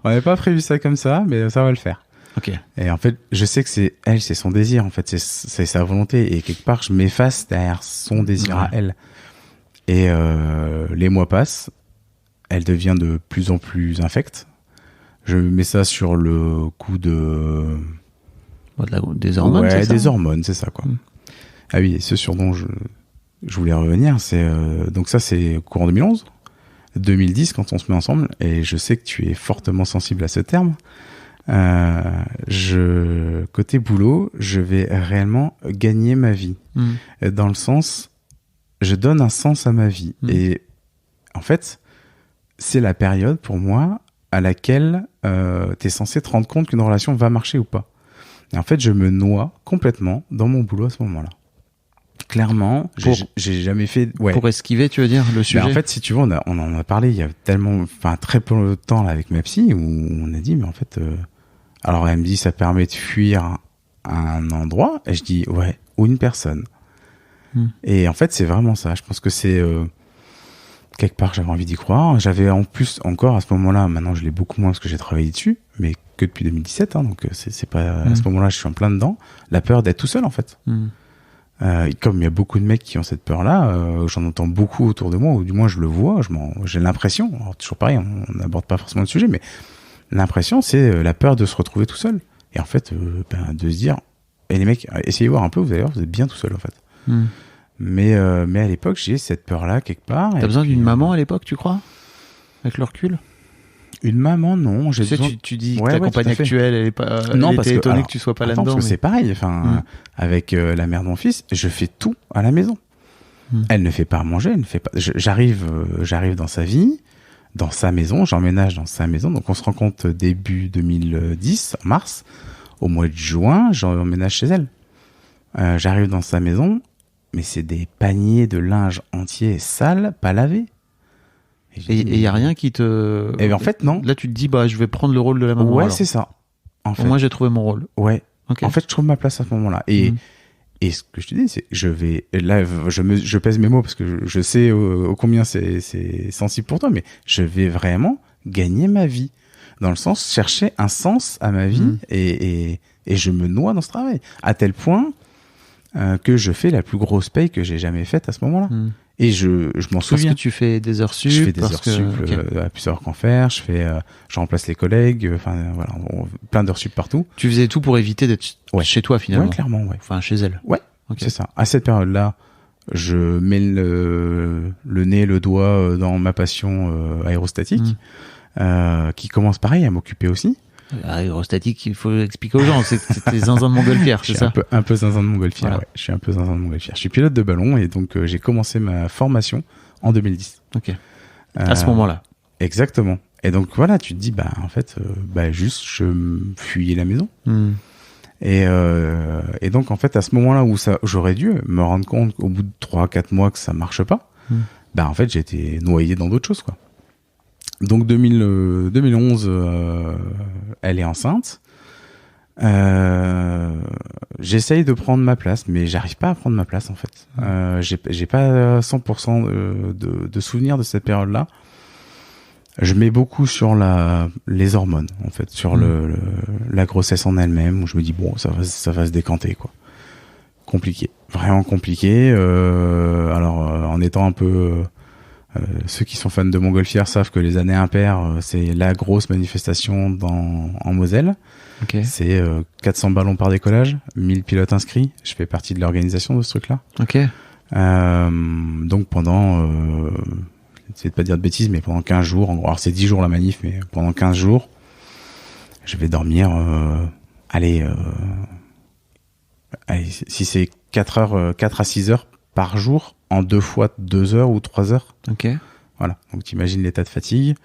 on n'avait pas prévu ça comme ça, mais ça va le faire. Ok. Et en fait, je sais que c'est son désir, en fait, c'est sa volonté, et quelque part, je m'efface derrière son désir à elle. Et les mois passent, elle devient de plus en plus infecte. Je mets ça sur le coup de... Des hormones, ouais, des hormones, c'est ça, quoi. Ah oui, et ce sur dont je voulais revenir, c'est... donc ça, c'est courant 2011. 2010, quand on se met ensemble, et je sais que tu es fortement sensible à ce terme, côté boulot, je vais réellement gagner ma vie. Dans le sens, je donne un sens à ma vie. Et en fait, c'est la période pour moi à laquelle tu es censé te rendre compte qu'une relation va marcher ou pas. Et en fait, je me noie complètement dans mon boulot à ce moment-là. Clairement, j'ai jamais fait... Ouais. Pour esquiver, tu veux dire, le sujet. En fait, si tu veux, on en a parlé il y a très peu de temps là, avec ma psy, où on a dit, mais en fait... Alors, elle me dit, ça permet de fuir un endroit. Et je dis, ouais, ou une personne. Et en fait, c'est vraiment ça. Je pense que c'est... quelque part, j'avais envie d'y croire. J'avais en plus, encore à ce moment-là, maintenant je l'ai beaucoup moins parce que j'ai travaillé dessus, mais que depuis 2017, hein, donc c'est pas... À ce moment-là, je suis en plein dedans. La peur d'être tout seul, en fait. Comme il y a beaucoup de mecs qui ont cette peur-là, j'en entends beaucoup autour de moi, ou du moins je le vois, j'ai l'impression, alors toujours pareil, on n'aborde pas forcément le sujet, mais l'impression c'est la peur de se retrouver tout seul. Et en fait, de se dire, et les mecs, essayez de voir un peu, vous allez voir, vous êtes bien tout seul en fait. Mais à l'époque, j'ai cette peur-là quelque part. T'as besoin d'une maman à l'époque, tu crois? Avec le recul? Une maman, non. Tu dis que ta compagne actuelle, elle est pas. Non, elle parce était que étonnée que tu sois pas là-dedans. Parce que c'est pareil. Enfin, avec la mère de mon fils, je fais tout à la maison. Elle ne fait pas à manger, elle ne fait pas. J'arrive dans sa vie, dans sa maison. J'emménage dans sa maison. Donc on se rend compte début 2010, en mars. Au mois de juin, j'emménage chez elle. J'arrive dans sa maison, mais c'est des paniers de linge entiers sales, pas lavés. Et il y a rien qui te... Et en fait, non. Là, tu te dis, je vais prendre le rôle de la maman. Ouais, alors. c'est ça. En fait. Moi, j'ai trouvé mon rôle. Ouais. Okay. En fait, je trouve ma place à ce moment-là. Et ce que je te dis, c'est, je pèse mes mots parce que je sais au combien c'est sensible pour toi, mais je vais vraiment gagner ma vie. Dans le sens, chercher un sens à ma vie et je me noie dans ce travail. À tel point que je fais la plus grosse paye que j'ai jamais faite à ce moment-là. Et je m'en souviens. Parce que tu fais des heures sup. Je fais des heures sup à plus heures qu'en faire. Je remplace les collègues. Enfin, voilà, plein d'heures sup partout. Tu faisais tout pour éviter d'être chez toi finalement. Ouais, clairement, ouais. Enfin, chez elle. Ouais, c'est ça. À cette période-là, je mets le nez, le doigt dans ma passion aérostatique, qui commence pareil à m'occuper aussi. Aérostatique, il faut expliquer aux gens, c'était zinzin de montgolfière, c'est ça? Un peu zinzin de montgolfière, voilà. Ouais. Je suis un peu zinzin de montgolfière. Je suis pilote de ballon et donc j'ai commencé ma formation en 2010. Ok. À ce moment-là. Exactement. Et donc voilà, tu te dis, en fait, juste je fuyais la maison. Et donc en fait, à ce moment-là où j'aurais dû me rendre compte au bout de 3-4 mois que ça marche pas, en fait, j'ai été noyé dans d'autres choses, quoi. Donc 2011, elle est enceinte. J'essaye de prendre ma place, mais j'arrive pas à prendre ma place en fait. J'ai pas 100% de souvenirs de cette période-là. Je mets beaucoup sur les hormones en fait, sur la grossesse en elle-même, où je me dis bon, ça va se décanter quoi. Compliqué, vraiment compliqué. Alors en étant un peu ceux qui sont fans de montgolfière savent que les années impaires, c'est la grosse manifestation en Moselle. Okay. C'est 400 ballons par décollage, 1000 pilotes inscrits. Je fais partie de l'organisation de ce truc-là. Ok. Donc pendant, c'est de pas dire de bêtises, mais pendant 15 jours, en gros, alors c'est 10 jours la manif, mais pendant 15 jours, je vais dormir, si c'est 4 à 6 heures par jour, en 2 fois 2 heures ou 3 heures. Ok. Voilà. Donc t'imagines l'état de fatigue.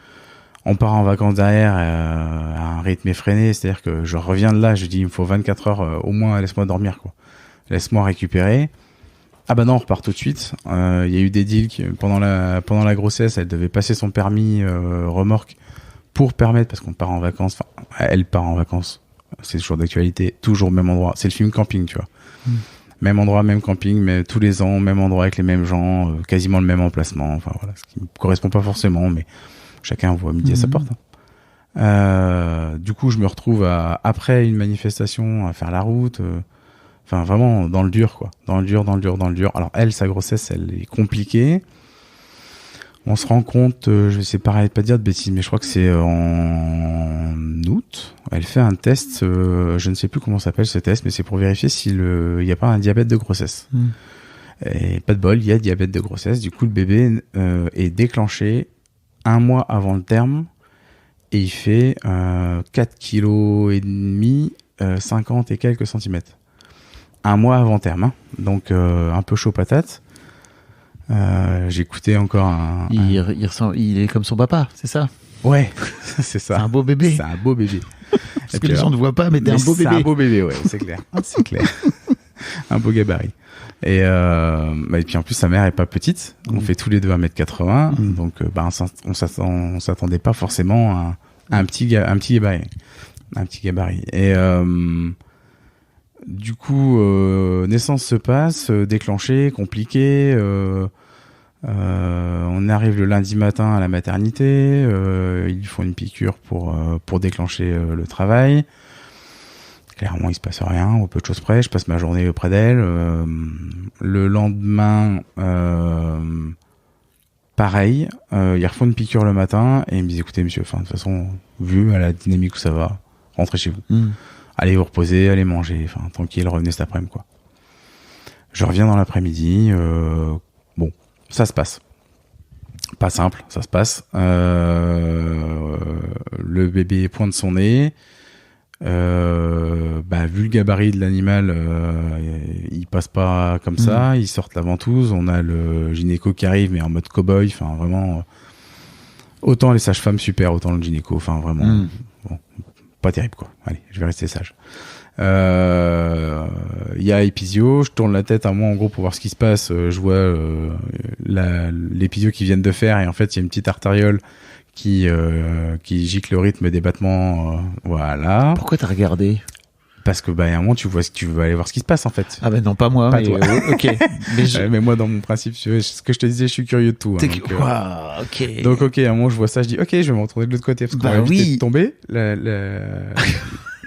On part en vacances derrière à un rythme effréné, c'est-à-dire que je reviens de là, je dis il me faut 24 heures au moins, laisse-moi dormir quoi. Laisse-moi récupérer. Ah bah non, on repart tout de suite. Il y a eu des deals qui, pendant la grossesse, elle devait passer son permis remorque pour permettre, parce qu'on part en vacances, enfin elle part en vacances, c'est toujours d'actualité, toujours au même endroit. C'est le film Camping, tu vois. Même endroit, même camping, mais tous les ans, même endroit avec les mêmes gens, quasiment le même emplacement. Enfin voilà, ce qui me correspond pas forcément, mais chacun voit midi à sa porte. Du coup, je me retrouve après une manifestation à faire la route. Enfin vraiment dans le dur quoi, dans le dur. Alors elle, sa grossesse, elle est compliquée. On se rend compte, je sais pas dire de bêtises, mais je crois que c'est en août. Elle fait un test, je ne sais plus comment s'appelle ce test, mais c'est pour vérifier s'il y a pas un diabète de grossesse. Et pas de bol, il y a diabète de grossesse. Du coup, le bébé est déclenché un mois avant le terme et il fait 4 kg et demi, 50 et quelques centimètres. Un mois avant terme, hein. Donc un peu chaud patate. J'écoutais encore Il est comme son papa, c'est ça? Ouais, c'est ça. C'est un beau bébé. C'est un beau bébé. Parce que les gens ne voient pas, mais t'es un beau bébé. C'est un beau bébé, ouais, c'est clair. C'est clair. Un beau gabarit. Et puis en plus, sa mère est pas petite. On fait tous les deux 1m80. Donc, on s'attendait pas forcément à un petit gabarit. Un petit gabarit. Et du coup, naissance se passe, déclenché, compliqué. On arrive le lundi matin à la maternité. Ils lui font une piqûre pour déclencher le travail. Clairement, il se passe rien, au peu de choses près. Je passe ma journée auprès d'elle. Le lendemain, pareil. Ils refont une piqûre le matin et ils me disent, écoutez, monsieur, de toute façon, vu à la dynamique où ça va, rentrez chez vous. Allez vous reposer, allez manger. Tranquille, revenez cet après-midi, quoi. Je reviens dans l'après-midi. Bon, ça se passe. Pas simple, ça se passe. Le bébé pointe son nez. Vu le gabarit de l'animal, il passe pas comme ça. Ils sortent la ventouse. On a le gynéco qui arrive, mais en mode cow-boy. Vraiment, autant les sages-femmes super, autant le gynéco. Vraiment, bon, pas terrible, quoi. Allez, je vais rester sage. Il y a épisio. Je tourne la tête à moi en gros pour voir ce qui se passe. Je vois l'épisio qu'ils viennent de faire et en fait il y a une petite artériole qui gicle le rythme des battements, voilà. Pourquoi t'as regardé? Parce que, à un moment, tu veux aller voir ce qui se passe, en fait. Ah, non, pas moi. Pas mais, toi. Ok. Mais moi, dans mon principe, ce que je te disais, je suis curieux de tout. Hein, ok. Donc, ok, à un moment, je vois ça, je dis, ok, je vais me retourner de l'autre côté, parce qu'on va éviter de tomber.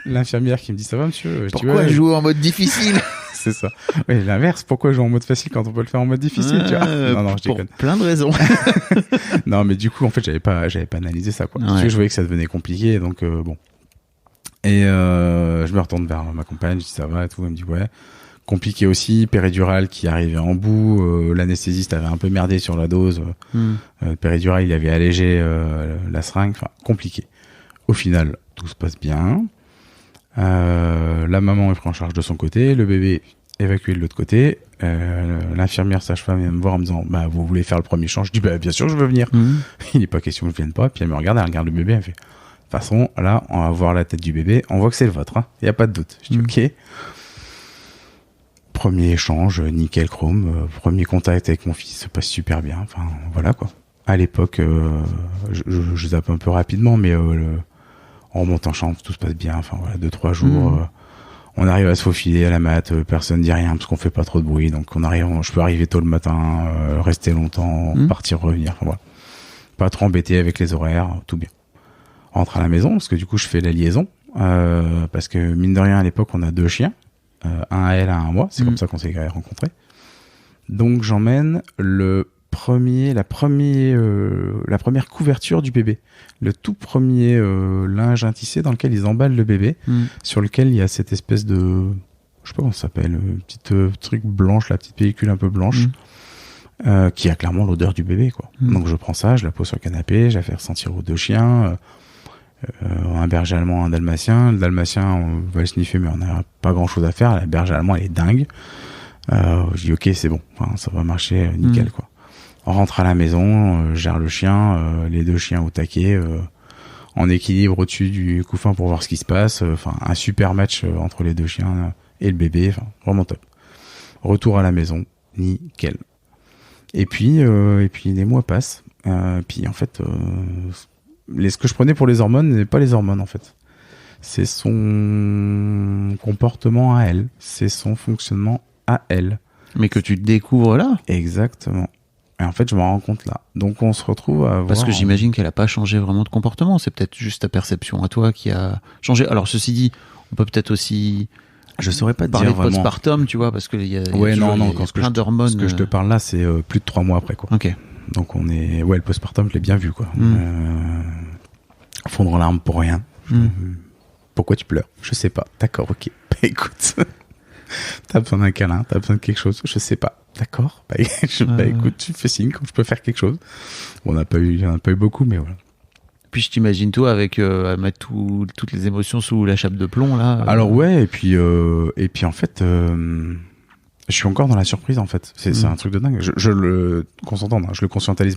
L'infirmière qui me dit, ça va, monsieur? Pourquoi jouer en mode difficile? C'est ça. Oui, l'inverse. Pourquoi jouer en mode facile quand on peut le faire en mode difficile, tu vois? Non, je déconne. Pour plein de raisons. Non, mais du coup, en fait, j'avais pas analysé ça, quoi. Ouais. Je voyais que ça devenait compliqué, donc bon. Et je me retourne vers ma compagne, je dis ça va et tout. Elle me dit ouais. Compliqué aussi, péridurale qui arrivait en bout. L'anesthésiste avait un peu merdé sur la dose. Péridurale, il avait allégé la seringue. Compliqué. Au final, tout se passe bien. La maman est prise en charge de son côté, le bébé évacué de l'autre côté. L'infirmière sage-femme vient me voir en me disant vous voulez faire le premier champ? Je dis bien sûr je veux venir. Il n'est pas question que je vienne pas. Puis elle regarde le bébé, elle fait de toute façon là on va voir la tête du bébé, on voit que c'est le vôtre, il n'y a pas de doute. Je dis ok. Premier échange, nickel chrome, premier contact avec mon fils, ça passe super bien, voilà quoi. À l'époque je zappe un peu rapidement, mais on remonte en chambre, tout se passe bien, 2-3 jours. On arrive à se faufiler à la mat, personne dit rien parce qu'on fait pas trop de bruit, donc je peux arriver tôt le matin, rester longtemps, partir, revenir, voilà. Pas trop embêté avec les horaires, tout bien. Rentre à la maison, parce que du coup je fais la liaison, parce que mine de rien à l'époque on a 2 chiens, un à elle, un à moi, c'est comme ça qu'on s'est rencontrés. Donc j'emmène la première couverture du bébé, le tout premier linge intissé dans lequel ils emballent le bébé, sur lequel il y a cette espèce de, je sais pas comment ça s'appelle, petite truc blanche, la petite pellicule un peu blanche, qui a clairement l'odeur du bébé, quoi. Donc je prends ça, je la pose sur le canapé, je la fais ressentir aux 2 chiens, un berger allemand, un dalmatien. Le dalmatien, on va le sniffer, mais on n'a pas grand chose à faire. La berger allemand, elle est dingue. Je dis ok, c'est bon, ça va marcher nickel, quoi. On rentre à la maison, gère le chien, les 2 chiens au taquet, en équilibre au-dessus du couffin pour voir ce qui se passe. Un super match entre les 2 chiens et le bébé, vraiment top. Retour à la maison, nickel. Et puis les mois passent. Puis en fait, ce que je prenais pour les hormones n'est pas les hormones en fait. C'est son comportement à elle, c'est son fonctionnement à elle. Mais que tu découvres là. Exactement. Et en fait, je me rends compte là. Donc, on se retrouve à Parce que j'imagine qu'elle a pas changé vraiment de comportement. C'est peut-être juste ta perception à toi qui a changé. Alors, ceci dit, on peut peut-être aussi... Je saurais pas te parler dire de vraiment. Postpartum, tu vois, parce qu'il y a, plein d'hormones. Ce que je te parle là, c'est plus de 3 mois après, quoi. Ok. Donc, on est... Ouais, le postpartum, je l'ai bien vu, quoi. Fondre en larmes pour rien. Pourquoi tu pleures? Je sais pas. D'accord, ok. Écoute... T'as besoin d'un câlin, t'as besoin de quelque chose, je sais pas. D'accord. Bah, écoute, tu fais signe quand je peux faire quelque chose. Bon, on n'a pas eu beaucoup, mais voilà. Puis je t'imagine toi avec à mettre toutes les émotions sous la chape de plomb là. Alors ouais, et puis en fait, je suis encore dans la surprise en fait. C'est un truc de dingue. Je le qu'on s'entende, hein, je le conscientise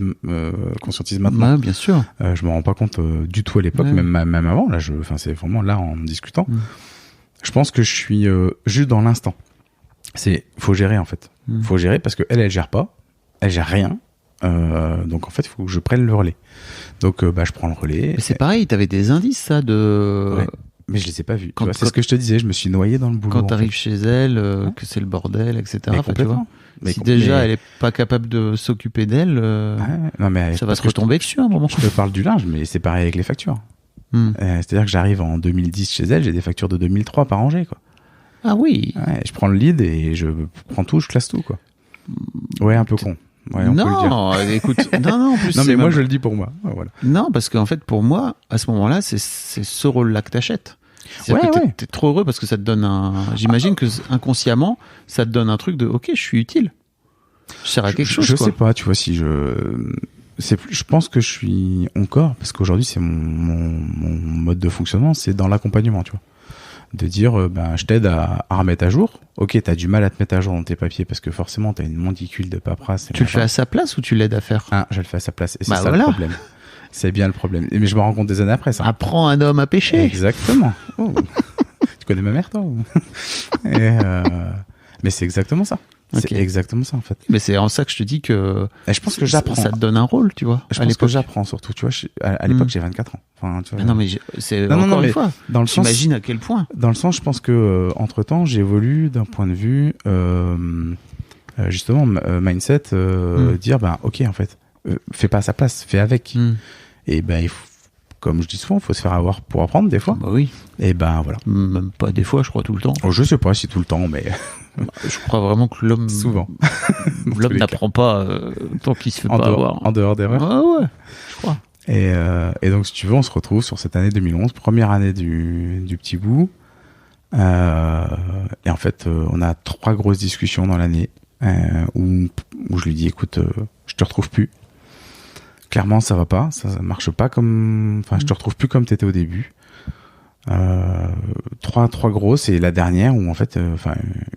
maintenant. Ouais, bien sûr. Je me rends pas compte du tout à l'époque, même avant. Là, c'est vraiment là en discutant. Je pense que je suis juste dans l'instant. Faut gérer en fait. Faut gérer parce que elle gère pas, elle gère rien. Donc en fait, il faut que je prenne le relais. Donc je prends le relais. Mais c'est pareil, t'avais des indices ça de. Ouais. Mais je les ai pas vus. C'est ce que je te disais, je me suis noyé dans le boulot. Quand t'arrives chez elle, que c'est le bordel, etc. Mais tu vois. Mais si déjà elle est pas capable de s'occuper d'elle, non, mais ça va se retomber dessus à un moment. Je te parle du linge, mais c'est pareil avec les factures. C'est-à-dire que j'arrive en 2010 chez elle, j'ai des factures de 2003 par rangée, quoi. Ah oui. Ouais, je prends le lead et je prends tout, je classe tout, quoi. Ouais, un peu con. Ouais, on peut le dire. Écoute, non, en plus. Non, mais moi, je le dis pour moi. Ouais, voilà. Non, parce qu'en fait, pour moi, à ce moment-là, c'est ce rôle-là que t'achètes. T'es trop heureux parce que ça te donne j'imagine que inconsciemment, ça te donne un truc de, ok, je suis utile. Je sers à quelque chose, je quoi. sais pas, tu vois, si je pense que je suis encore, parce qu'aujourd'hui, c'est mon mode de fonctionnement, c'est dans l'accompagnement, tu vois. De dire, je t'aide à remettre à jour. Ok, t'as du mal à te mettre à jour dans tes papiers parce que forcément, t'as une monticule de paperasse. Tu le fais à sa place ou tu l'aides à faire? Ah, je le fais à sa place. Et c'est ça le problème. C'est bien le problème. Mais je me rends compte des années après, ça. Apprends un homme à pêcher. Exactement. Oh. Tu connais ma mère, toi? Mais c'est exactement ça. C'est exactement ça, en fait. Mais c'est en ça que je te dis que. Et je pense que j'apprends. Ça te donne un rôle, tu vois. Je pense que j'apprends surtout, tu vois. À l'époque, j'ai 24 ans. Enfin, tu vois, non, mais c'est encore une fois. Dans le sens, j'imagine à quel point. Dans le sens, je pense que entre-temps, j'évolue d'un point de vue, justement, mindset, dire, ok, en fait, fais pas à sa place, fais avec. Et il faut, comme je dis souvent, il faut se faire avoir pour apprendre des fois. Bah oui. Et voilà. Même pas des fois, je crois tout le temps. Oh, je sais pas si tout le temps, mais. Je crois vraiment que l'homme. Souvent. L'homme n'apprend pas tant qu'il se fait pas avoir. En dehors d'erreur. Ouais, je crois. Et donc, si tu veux, on se retrouve sur cette année 2011, première année du petit bout. Et en fait, on a 3 grosses discussions dans l'année où je lui dis, écoute, je te retrouve plus. Clairement, ça va pas, ça marche pas comme. Enfin, je te retrouve plus comme t'étais au début. 3 grosses et la dernière où en fait,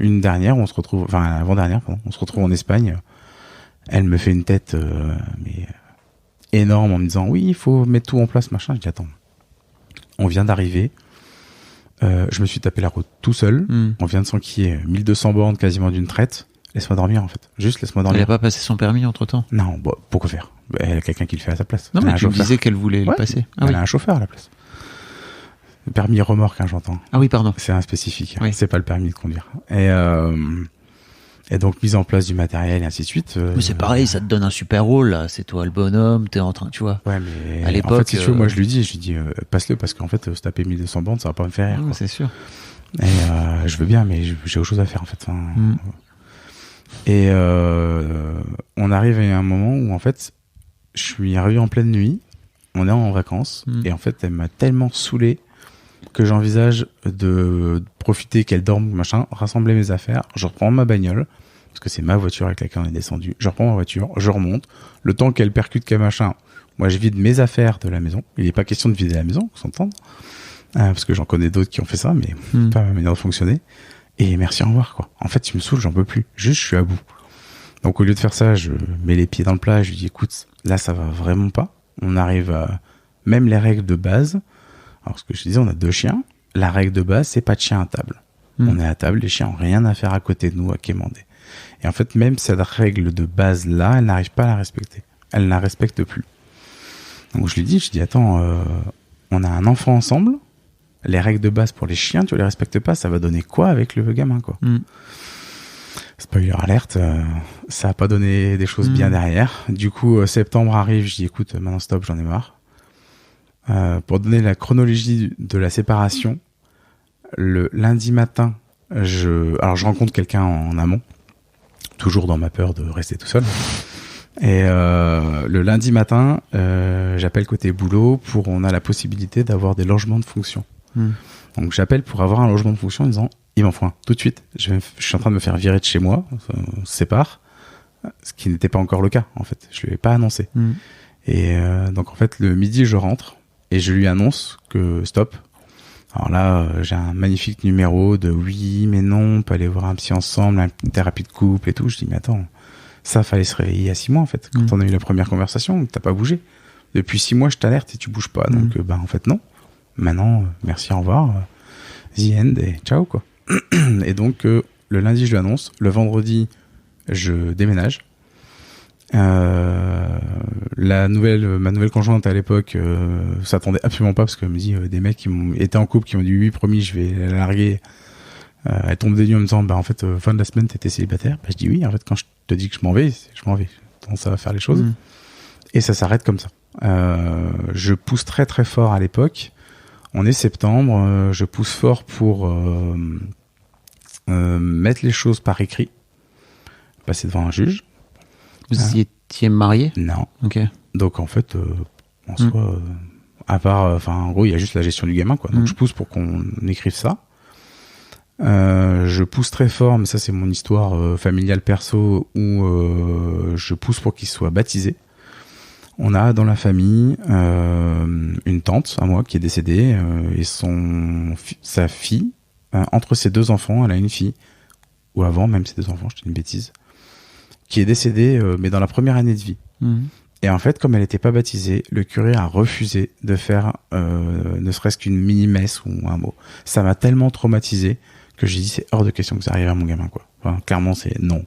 une dernière, on se retrouve, enfin l'avant-dernière, pardon, on se retrouve en Espagne. Elle me fait une tête mais énorme en me disant oui, il faut mettre tout en place, machin. Je dis attends, on vient d'arriver. Je me suis tapé la route tout seul. On vient de s'enquiller 1200 bornes quasiment d'une traite. Laisse-moi dormir en fait. Juste laisse-moi dormir. Elle a pas passé son permis entre-temps? Non, pourquoi faire? Elle a quelqu'un qui le fait à sa place. Non, mais tu me disais qu'elle voulait le passer. Elle a un chauffeur à la place. Le permis remorque, j'entends. Ah oui, pardon. C'est un spécifique. Oui. C'est pas le permis de conduire. Et donc mise en place du matériel et ainsi de suite. Mais c'est pareil, ça te donne un super rôle là. C'est toi le bonhomme, t'es en train, tu vois. Ouais, mais à l'époque, en fait, si tu veux, moi je lui dis, passe-le parce qu'en fait, se taper 1200 bandes, ça va pas me faire rire. C'est sûr. Et je veux bien, mais j'ai autre chose à faire en fait. Et on arrive à un moment où en fait, je suis arrivé en pleine nuit. On est en vacances et en fait, elle m'a tellement saoulé que j'envisage de profiter qu'elle dorme, machin, rassembler mes affaires, je reprends ma bagnole, parce que c'est ma voiture avec laquelle on est descendu, je reprends ma voiture, je remonte, le temps qu'elle percute qu'elle machin, moi je vide mes affaires de la maison, il n'est pas question de vider la maison, on s'entend, parce que j'en connais d'autres qui ont fait ça, mais pas ma manière de fonctionner, et merci, au revoir, quoi. En fait, tu me saoules, j'en peux plus, juste je suis à bout. Donc au lieu de faire ça, je mets les pieds dans le plat, je lui dis écoute, là ça va vraiment pas, on arrive à même les règles de base. Alors, ce que je disais, on a 2 chiens. La règle de base, c'est pas de chien à table. On est à table, les chiens ont rien à faire à côté de nous, à quémander. Et en fait, même cette règle de base-là, elle n'arrive pas à la respecter. Elle ne la respecte plus. Donc, je lui dis, attends, on a un enfant ensemble. Les règles de base pour les chiens, tu les respectes pas, ça va donner quoi avec le gamin, quoi? Spoiler alerte, ça a pas donné des choses bien derrière. Du coup, septembre arrive, je dis, écoute, maintenant stop, j'en ai marre. Pour donner la chronologie de la séparation, le lundi matin, je rencontre quelqu'un en amont, toujours dans ma peur de rester tout seul. Et le lundi matin, j'appelle côté boulot on a la possibilité d'avoir des logements de fonction. Donc j'appelle pour avoir un logement de fonction en disant il m'en faut un tout de suite. Je suis en train de me faire virer de chez moi, on se sépare. ce qui n'était pas encore le cas en fait. Je lui ai pas annoncé. Et donc en fait le midi je rentre et je lui annonce que stop. Alors là j'ai un magnifique numéro de oui mais non, on peut aller voir un psy ensemble, une thérapie de couple et tout. Je dis mais attends, ça fallait se réveiller il y a 6 mois en fait. Quand on a eu la première conversation, t'as pas bougé. Depuis 6 mois je t'alerte et tu bouges pas. Donc en fait non. Maintenant merci, au revoir, the end et ciao quoi. Et donc le lundi je lui annonce, le vendredi je déménage. Ma nouvelle conjointe à l'époque s'attendait absolument pas parce que me dit des mecs qui étaient en couple qui m'ont dit oui promis je vais la larguer. Elle tombe des nues en me disant en fait fin de la semaine t'étais célibataire. Je dis oui en fait quand je te dis que je m'en vais. Donc ça va faire les choses et ça s'arrête comme ça. Je pousse très très fort à l'époque. On est septembre, je pousse fort pour mettre les choses par écrit, passer devant un juge. Vous étiez marié ? Non. Ok. Donc en fait, en soi, à part, en gros, il y a juste la gestion du gamin, quoi. Donc je pousse pour qu'on écrive ça. Je pousse très fort, mais ça c'est mon histoire familiale perso, où je pousse pour qu'il soit baptisé. On a dans la famille une tante à moi qui est décédée et sa fille, entre ses 2 enfants, elle a une fille, ou avant même ses 2 enfants, je dis une bêtise, qui est décédée mais dans la première année de vie. Et en fait, comme elle n'était pas baptisée, le curé a refusé de faire ne serait-ce qu'une mini-messe ou un mot. Ça m'a tellement traumatisé que j'ai dit c'est hors de question que ça arrive à mon gamin, quoi. Enfin, clairement, c'est non.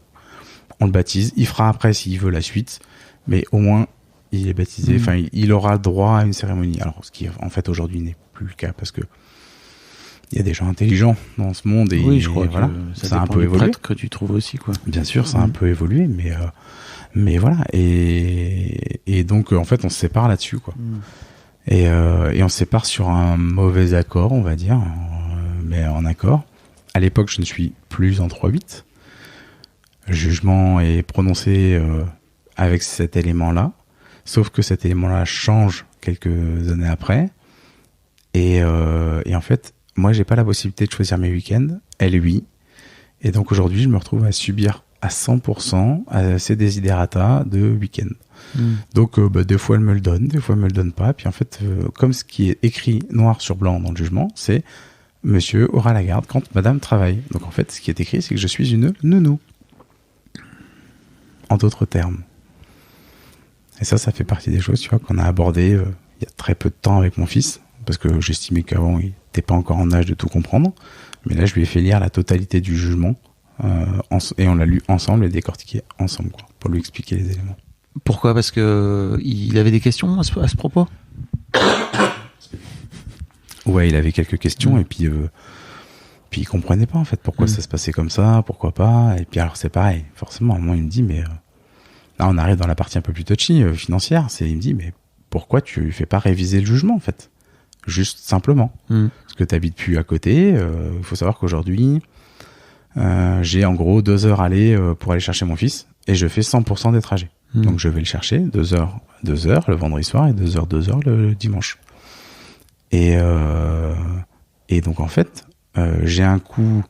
On le baptise, il fera après s'il veut la suite, mais au moins il est baptisé, il aura droit à une cérémonie. Alors, ce qui en fait aujourd'hui n'est plus le cas parce que il y a des gens intelligents dans ce monde et oui, je crois voilà, que ça a un peu évolué. Que tu trouves aussi, quoi. Bien sûr, ça a un peu évolué, mais voilà. Et donc en fait, on se sépare là-dessus, quoi. Et on se sépare sur un mauvais accord, on va dire, mais en accord. À l'époque, je ne suis plus en 3-8. Le jugement est prononcé avec cet élément-là. Sauf que cet élément-là change quelques années après. Et en fait, moi, j'ai pas la possibilité de choisir mes week-ends. Elle, oui. Et donc aujourd'hui, je me retrouve à subir à 100% ces desiderata de week-end. Donc, des fois, elle me le donne, des fois, elle me le donne pas. Puis en fait, comme ce qui est écrit noir sur blanc dans le jugement, c'est monsieur aura la garde quand madame travaille. Donc en fait, ce qui est écrit, c'est que je suis une nounou. En d'autres termes. Et ça fait partie des choses, tu vois, qu'on a abordées il y a très peu de temps avec mon fils, parce que j'estimais qu'avant, il n'était pas encore en âge de tout comprendre. Mais là, je lui ai fait lire la totalité du jugement, et on l'a lu ensemble et décortiqué ensemble, quoi, pour lui expliquer les éléments. Pourquoi ? Parce que il avait des questions à ce propos ? Ouais, il avait quelques questions, et puis il comprenait pas, en fait, pourquoi ça se passait comme ça, pourquoi pas. Et puis alors, c'est pareil, forcément, à un moment, il me dit, mais... Là, on arrive dans la partie un peu plus touchy, financière. Il me dit, mais pourquoi tu fais pas réviser le jugement, en fait ? Juste simplement. Parce que t'habites plus à côté. Il faut savoir qu'aujourd'hui, j'ai en gros 2 heures aller pour aller chercher mon fils et je fais 100% des trajets. Donc, je vais le chercher 2 heures le vendredi soir et 2 heures le dimanche. Et donc, en fait, j'ai un coût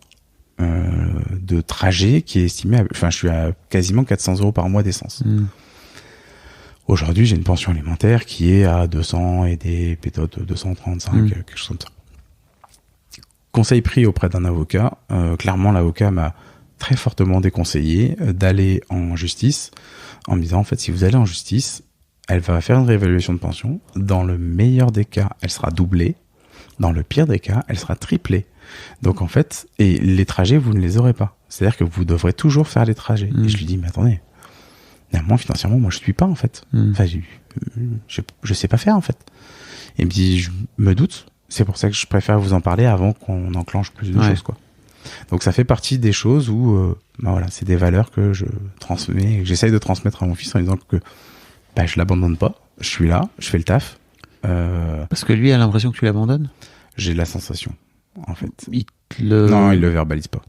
de trajet qui est estimé je suis à quasiment 400 € par mois d'essence. Aujourd'hui, j'ai une pension alimentaire qui est à 200 et des pétotes 235, quelque chose comme ça. Conseil pris auprès d'un avocat. Clairement, l'avocat m'a très fortement déconseillé d'aller en justice en me disant, en fait, si vous allez en justice, elle va faire une réévaluation de pension. Dans le meilleur des cas, elle sera doublée. Dans le pire des cas, elle sera triplée. Donc en fait, et les trajets, vous ne les aurez pas. C'est-à-dire que vous devrez toujours faire les trajets. Et je lui dis, mais attendez, moi financièrement, moi je suis pas en fait. Enfin, je sais pas faire en fait. Et il me dit, je me doute. C'est pour ça que je préfère vous en parler avant qu'on enclenche plus de choses, quoi. Donc ça fait partie des choses où, voilà, c'est des valeurs que je transmets, que j'essaye de transmettre à mon fils en disant que je l'abandonne pas. Je suis là, je fais le taf. Parce que lui a l'impression que tu l'abandonnes ? J'ai la sensation. En fait. Non, il le verbalise pas.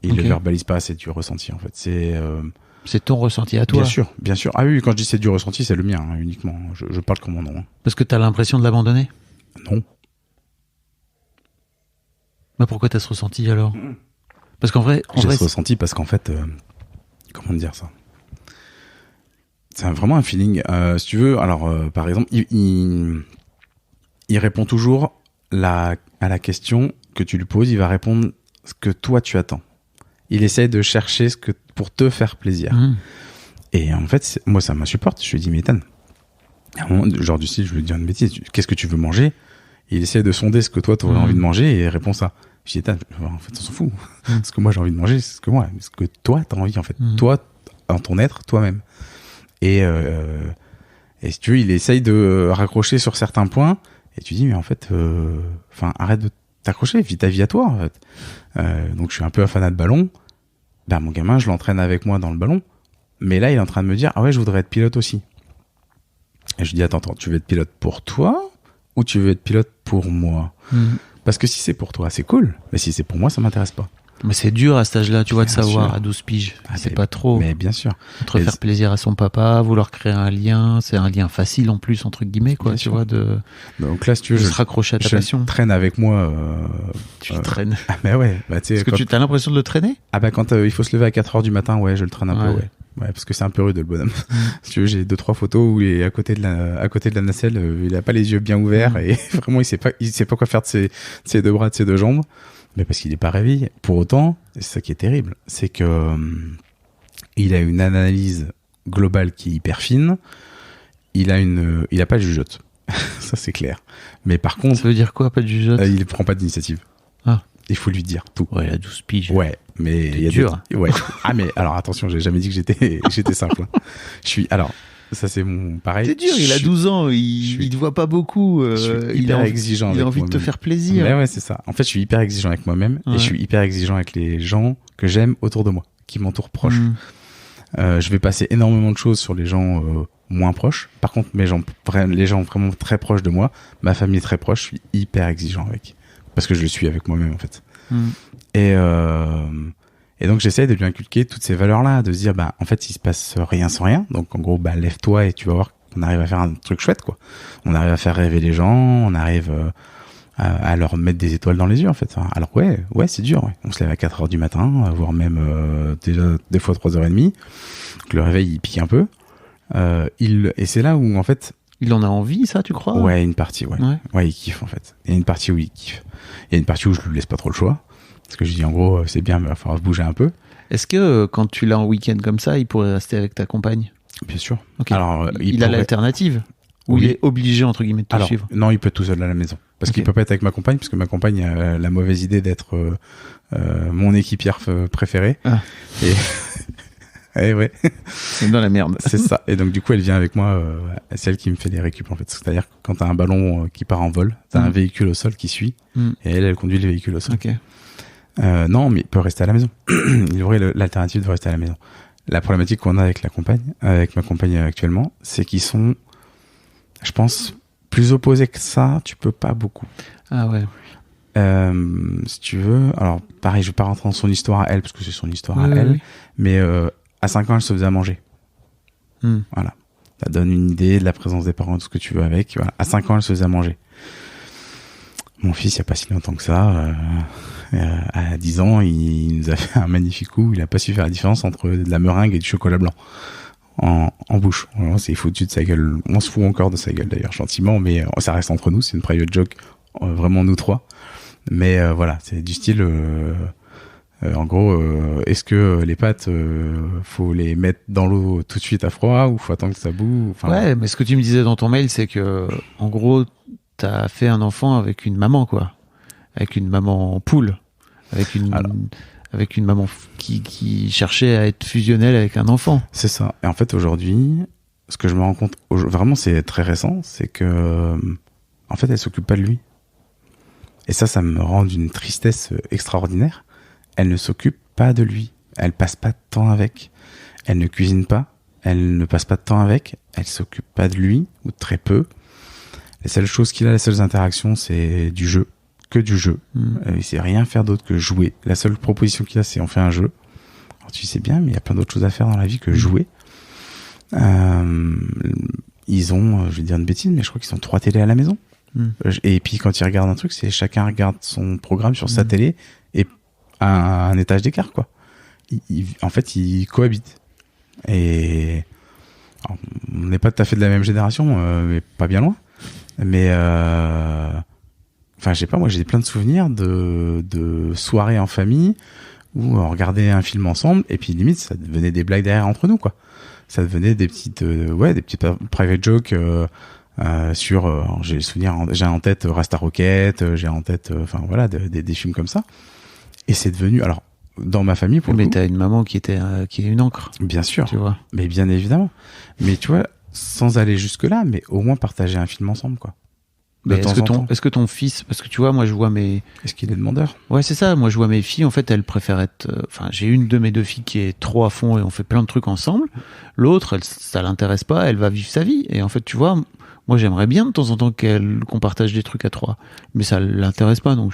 Il le verbalise pas, c'est du ressenti, en fait. C'est ton ressenti à toi. Bien sûr. Ah oui, quand je dis c'est du ressenti, c'est le mien, uniquement. Je parle comme mon nom. Parce que t'as l'impression de l'abandonner ? Non. Mais pourquoi t'as ce ressenti alors ? Parce qu'en vrai... J'ai ce ressenti parce qu'en fait... comment dire ça ? c'est vraiment un feeling. Si tu veux, alors par exemple, il répond toujours à la question que tu lui poses, il va répondre ce que toi tu attends. Il essaye de chercher pour te faire plaisir. Et en fait, moi ça m'insupporte. Je lui dis, mais Ethan, à un moment, genre du style, je lui dis une bêtise, qu'est-ce que tu veux manger? Il essaie de sonder ce que toi t'aurais envie de manger et il répond ça. Je dis, Ethan, en fait on s'en fout. Ce que moi j'ai envie de manger, c'est ce que toi t'as envie en fait. Toi, en ton être, toi-même. Et si tu veux, il essaye de raccrocher sur certains points et tu dis, mais en fait, arrête de t'accrocher, vis ta vie à toi en fait. Donc je suis un peu un fanat de ballon. Ben mon gamin, je l'entraîne avec moi dans le ballon. Mais là, il est en train de me dire, ah ouais, je voudrais être pilote aussi. Et je dis, attends, tu veux être pilote pour toi ou tu veux être pilote pour moi? Parce que si c'est pour toi, c'est cool. Mais si c'est pour moi, ça m'intéresse pas. Mais c'est dur à cet âge-là, tu vois, de Bien savoir sûr. À 12 piges. C'est pas trop. Mais bien sûr. Entre faire plaisir à son papa, vouloir créer un lien, c'est un lien facile en plus, entre guillemets, quoi, Bien tu sûr. vois, Donc là, si tu veux, de se raccrocher à ta passion. Je traîne avec moi. Tu le traînes. Ah, mais ouais. Bah, tu sais, Est-ce que tu as l'impression de le traîner? Ah bah quand il faut se lever à 4h du matin, ouais, je le traîne un peu, ouais. Ouais, parce que c'est un peu rude le bonhomme. Si tu veux, j'ai 2-3 photos où il est à côté de la nacelle, il a pas les yeux bien ouverts et vraiment il sait pas quoi faire de ses deux bras, de ses deux jambes. Mais parce qu'il est pas réveillé. Pour autant, c'est ça qui est terrible, c'est que il a une analyse globale qui est hyper fine. Il a pas de jugeote. Ça c'est clair. Mais par contre, ça veut dire quoi, pas de jugeote? il prend pas d'initiative. Ah. Il faut lui dire tout. Ouais, la 12 piges. Ouais, mais il y a dur. Ouais. Ah mais alors attention, j'ai jamais dit que j'étais simple. Alors ça c'est mon pareil. C'est dur, il a 12 ans, il te voit pas beaucoup, il est exigeant. Il a envie de te faire plaisir. Mais ouais, c'est ça. En fait, je suis hyper exigeant avec moi-même et je suis hyper exigeant avec les gens que j'aime autour de moi, qui m'entourent proches. Je vais passer énormément de choses sur les gens moins proches. Par contre, les gens vraiment très proches de moi, ma famille très proche, je suis hyper exigeant avec. Parce que je le suis avec moi-même en fait. Et donc j'essaie de lui inculquer toutes ces valeurs-là, de se dire en fait il se passe rien sans rien. Donc en gros lève-toi et tu vas voir qu'on arrive à faire un truc chouette quoi. On arrive à faire rêver les gens, on arrive à leur mettre des étoiles dans les yeux en fait. Alors ouais c'est dur. Ouais. On se lève à 4h du matin, voire même des fois 3h30. Donc le réveil il pique un peu. Et c'est là où en fait il en a envie, ça, tu crois? Ouais, une partie, ouais. Ouais, il kiffe, en fait. Il y a une partie où il kiffe. Il y a une partie où je lui laisse pas trop le choix. Parce que je dis, en gros, c'est bien, mais il va falloir se bouger un peu. Est-ce que, quand tu l'as en week-end comme ça, il pourrait rester avec ta compagne? Bien sûr. Okay. Alors, il a l'alternative? Ou il est obligé, entre guillemets, de te suivre? Non, il peut être tout seul à la maison. Parce qu'il peut pas être avec ma compagne, parce que ma compagne a la mauvaise idée d'être mon équipière préférée. Ah. Et ouais. C'est dans la merde. C'est ça. Et donc, du coup, elle vient avec moi, c'est elle qui me fait les récup, en fait. C'est-à-dire que quand t'as un ballon qui part en vol, t'as un véhicule au sol qui suit, et elle conduit le véhicule au sol. Okay. Non, mais il peut rester à la maison. Il aurait l'alternative de rester à la maison. La problématique qu'on a avec ma compagne actuellement, c'est qu'ils sont, je pense, plus opposés que ça, tu peux pas beaucoup. Ah ouais. Si tu veux, alors pareil, je vais pas rentrer dans son histoire à elle, parce que c'est son histoire à elle, mais à 5 ans, elle se faisait à manger. Voilà. Ça donne une idée de la présence des parents, tout ce que tu veux avec. Voilà. À 5 ans, elle se faisait à manger. Mon fils, il n'y a pas si longtemps que ça, à 10 ans, il nous a fait un magnifique coup. Il a pas su faire la différence entre de la meringue et du chocolat blanc en bouche. Vraiment, c'est foutu de sa gueule. On se fout encore de sa gueule d'ailleurs, gentiment, mais ça reste entre nous. C'est une private joke, vraiment nous trois. Mais voilà, c'est du style... en gros, est-ce que les pâtes, faut les mettre dans l'eau tout de suite à froid ou faut attendre que ça boue? Ouais, mais ce que tu me disais dans ton mail, c'est que, en gros, t'as fait un enfant avec une maman, quoi. Avec une maman poule. Avec une maman qui cherchait à être fusionnelle avec un enfant. C'est ça. Et en fait, aujourd'hui, ce que je me rends compte, vraiment, c'est très récent, c'est que, en fait, elle s'occupe pas de lui. Et ça me rend d'une tristesse extraordinaire. Elle ne s'occupe pas de lui. Elle passe pas de temps avec. Elle ne cuisine pas. Elle ne passe pas de temps avec. Elle s'occupe pas de lui, ou très peu. Les seules choses qu'il a, les seules interactions, c'est du jeu. Que du jeu. Il sait rien faire d'autre que jouer. La seule proposition qu'il a, c'est on fait un jeu. Alors tu sais bien, mais il y a plein d'autres choses à faire dans la vie que jouer. Ils ont, je vais dire une bêtise, mais je crois qu'ils ont 3 télés à la maison. Et puis quand ils regardent un truc, c'est chacun regarde son programme sur sa télé et à un étage d'écart, quoi. En fait, ils cohabitent. Et Alors, on n'est pas tout à fait de la même génération, mais pas bien loin. Mais enfin, je sais pas, moi j'ai plein de souvenirs de soirées en famille où on regardait un film ensemble et puis limite ça devenait des blagues derrière entre nous, quoi. Ça devenait des petites private jokes sur j'ai en tête Rasta Rocket, j'ai en tête enfin voilà des films comme ça. Et c'est devenu, alors dans ma famille pour le coup, t'as une maman qui est une encre. Bien sûr, tu vois. Mais bien évidemment. Mais tu vois, sans aller jusque là, mais au moins partager un film ensemble, quoi. Est-ce que ton fils, parce que tu vois, moi je vois mes... Est-ce qu'il est demandeur? Ouais, c'est ça. Moi je vois mes filles, en fait, elles préfèrent être... Enfin, j'ai une de mes 2 filles qui est trop à fond et on fait plein de trucs ensemble. L'autre, ça l'intéresse pas, elle va vivre sa vie. Et en fait, tu vois, moi j'aimerais bien de temps en temps qu'on partage des trucs à 3. Mais ça l'intéresse pas, donc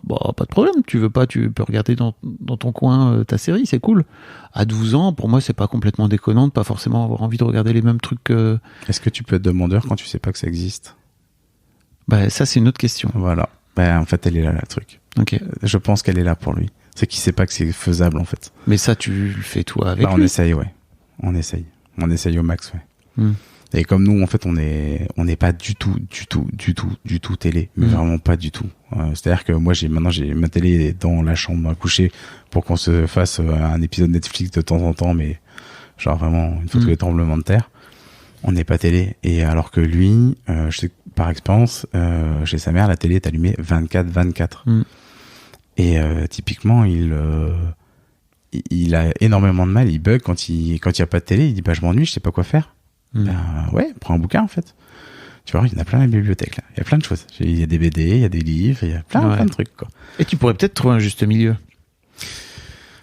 pas de problème. Tu veux pas, tu peux regarder dans ton coin ta série, c'est cool. À 12 ans, pour moi, c'est pas complètement déconnant de pas forcément avoir envie de regarder les mêmes trucs que... Est-ce que tu peux être demandeur quand tu sais pas que ça existe? Ça, c'est une autre question. Voilà. En fait, elle est là, le truc. Ok. Je pense qu'elle est là pour lui. C'est qu'il sait pas que c'est faisable, en fait. Mais ça, tu le fais toi avec lui. On essaye, ouais. On essaye au max, ouais. Et comme nous, en fait, on n'est pas du tout télé. Mais vraiment pas du tout. C'est-à-dire que moi, j'ai ma télé dans la chambre à coucher pour qu'on se fasse un épisode Netflix de temps en temps, mais genre vraiment, une fois tous les tremblements de terre. On n'est pas télé. Et alors que lui, je sais par expérience, chez sa mère, la télé est allumée 24/24. Et typiquement, il a énormément de mal, il bug quand il y a pas de télé, il dit je m'ennuie, je sais pas quoi faire. Ouais, prends un bouquin en fait. Tu vois, il y en a plein à la bibliothèque là. Il y a plein de choses. Il y a des BD, il y a des livres, il y a plein de trucs, quoi. Et tu pourrais peut-être trouver un juste milieu.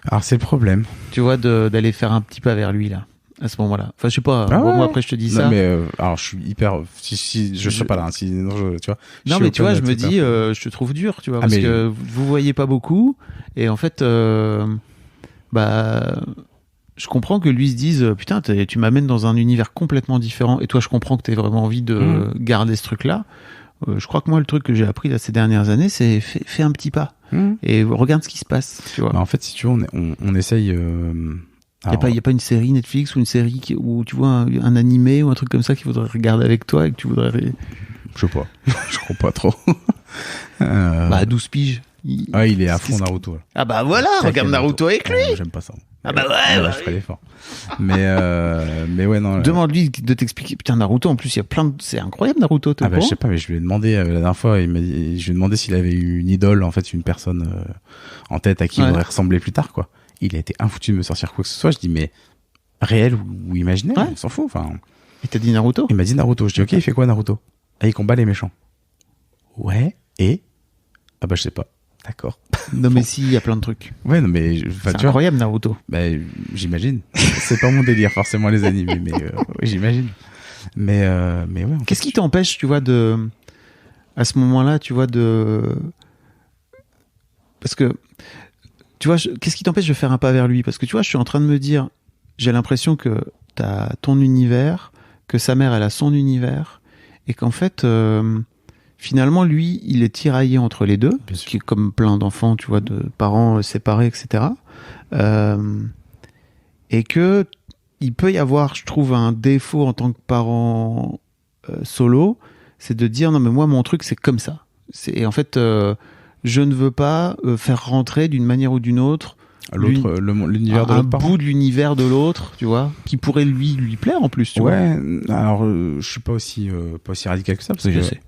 Alors c'est le problème. Tu vois, d'aller faire un petit pas vers lui là. À ce moment-là. Enfin, je sais pas. Moi, après, je te dis ça. Non, mais alors, je suis hyper. Si je serais pas là. Tu vois. Non, mais tu vois, je me dis, je te trouve dur, tu vois, parce que vous voyez pas beaucoup, et en fait, je comprends que lui se dise, putain, tu m'amènes dans un univers complètement différent, et toi, je comprends que t'aies vraiment envie de garder ce truc-là. Je crois que moi, le truc que j'ai appris là ces dernières années, c'est fais un petit pas et regarde ce qui se passe, tu vois. En fait, si tu veux, on essaye. Il y a pas une série Netflix ou une série où tu vois un animé ou un truc comme ça qu'il faudrait regarder avec toi et que tu voudrais... Je sais pas. Je crois pas trop. À 12 piges. Il est à fond Naruto. Là. Ah bah voilà, regarde Naruto avec lui. J'aime pas ça. Ah bah ouais. Je ferai l'effort. Mais ouais, non. Demande-lui de t'expliquer. Putain, Naruto, en plus, il y a plein de... C'est incroyable, Naruto. Je sais pas, mais je lui ai demandé la dernière fois, je lui ai demandé s'il avait eu une idole, en fait, une personne en tête à qui il voudrait ressembler plus tard, quoi. Il a été infoutu de me sortir quoi que ce soit. Je dis, mais réel ou imaginaire, on s'en fout. Enfin. Il t'a dit Naruto? Il m'a dit Naruto. Je dis, ok, il fait quoi Naruto? Il combat les méchants. Ouais, et? Je sais pas. D'accord. Non, mais si, il y a plein de trucs. Ouais, non, mais. C'est incroyable, Naruto. J'imagine. C'est pas mon délire, forcément, les animés, mais j'imagine. Mais ouais. Qu'est-ce qui t'empêche, tu vois, à ce moment-là, tu vois, parce que, tu vois, qu'est-ce qui t'empêche de faire un pas vers lui? Parce que tu vois, je suis en train de me dire, j'ai l'impression que t'as ton univers, que sa mère, elle a son univers, et qu'en fait, finalement, lui, il est tiraillé entre les deux, ce qui est comme plein d'enfants, tu vois, de parents séparés, etc. Et que il peut y avoir, je trouve, un défaut en tant que parent solo, c'est de dire, non mais moi, mon truc, c'est comme ça. Et en fait... je ne veux pas faire rentrer d'une manière ou d'une autre l'univers de l'autre parent. Un bout de l'univers de l'autre, tu vois, qui pourrait lui plaire en plus, tu vois. Ouais, alors je suis pas aussi radical que ça parce que je sais.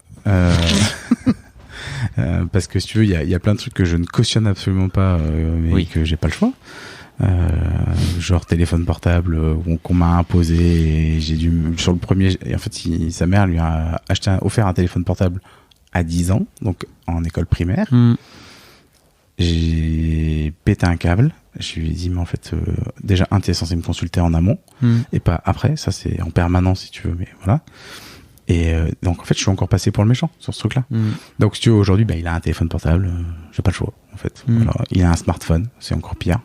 Parce que si tu veux, il y a plein de trucs que je ne cautionne absolument pas, mais que j'ai pas le choix. Genre téléphone portable qu'on m'a imposé et j'ai dû sur le premier. Et en fait, sa mère lui a offert un téléphone portable à 10 ans, donc en école primaire. J'ai pété un câble. Je lui ai dit, mais en fait, déjà, t'es censé me consulter en amont, et pas après. Ça, c'est en permanence, si tu veux, mais voilà. Et donc, en fait, je suis encore passé pour le méchant sur ce truc-là. Donc, si tu veux, aujourd'hui, il a un téléphone portable. J'ai pas le choix, en fait. Voilà. Il a un smartphone. C'est encore pire.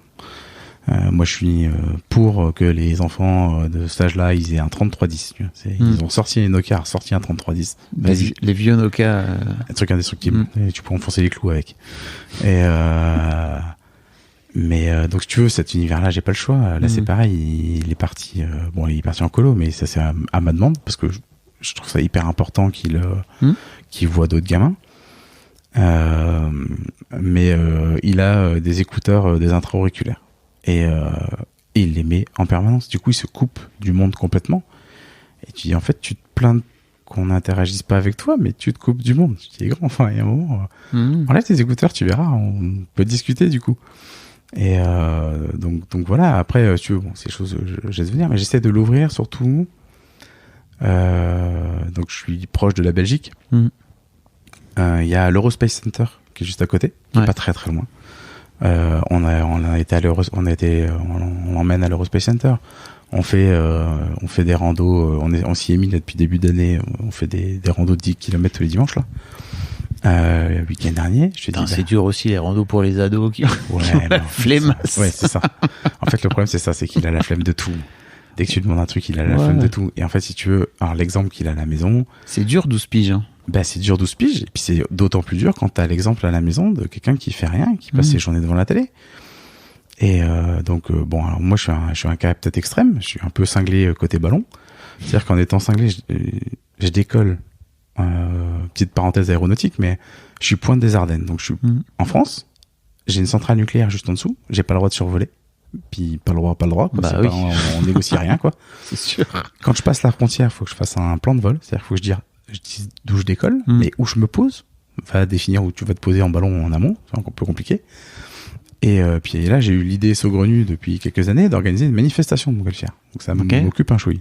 Moi, je suis pour que les enfants de cet âge-là, ils aient un 3310. Tu vois. Ils ont sorti un Nokia, sorti un 3310. Vas-y. Les vieux Nokia. Un truc indestructible. Et tu peux enfoncer les clous avec. Et Mais donc si tu veux, cet univers-là, j'ai pas le choix. Là, c'est pareil. Il est parti. Il est parti en colo, mais ça c'est à ma demande parce que je trouve ça hyper important qu'il voit d'autres gamins. Mais il a des écouteurs, des intra-auriculaires, et il les met en permanence. Du coup, il se coupe du monde complètement. Et tu dis, en fait, tu te plains qu'on n'interagisse pas avec toi, mais tu te coupes du monde. Tu dis, grand, enfin, il y a un moment, enlève tes écouteurs, tu verras, on peut discuter du coup. Et donc voilà. Après, tu veux, ces choses, je laisse venir, mais j'essaie de l'ouvrir surtout. Donc je suis proche de la Belgique. Il y a l'Eurospace Center qui est juste à côté, qui est pas très très loin. On l'emmène à l'Eurospace Center. On fait des randos. On s'y est mis là depuis début d'année. On fait des randos de 10 km tous les dimanches là. Le week-end dernier, c'est dur aussi les randos pour les ados qui ont la flemme. Ouais, c'est ça. En fait, le problème c'est ça, c'est qu'il a la flemme de tout. Dès que tu lui demandes un truc, il a la flemme de tout. Et en fait, si tu veux, alors l'exemple qu'il a à la maison, c'est dur 12 piges. Hein. C'est dur 12 piges, et puis c'est d'autant plus dur quand t'as l'exemple à la maison de quelqu'un qui fait rien, qui passe ses journées devant la télé. Et alors moi je suis un cas peut-être extrême, je suis un peu cinglé côté ballon. C'est-à-dire qu'en étant cinglé, je décolle. Petite parenthèse aéronautique, mais je suis pointe des Ardennes, donc je suis en France. J'ai une centrale nucléaire juste en dessous. J'ai pas le droit de survoler. Puis pas le droit. Quoi. On négocie rien, quoi. C'est sûr. Quand je passe la frontière, il faut que je fasse un plan de vol. C'est-à-dire qu'il faut que je dise d'où je décolle, mais où je me pose va définir où tu vas te poser en ballon en amont. C'est un peu compliqué. Et puis là, j'ai eu l'idée saugrenue depuis quelques années d'organiser une manifestation de Montgolfière. Donc ça m'occupe un chouï.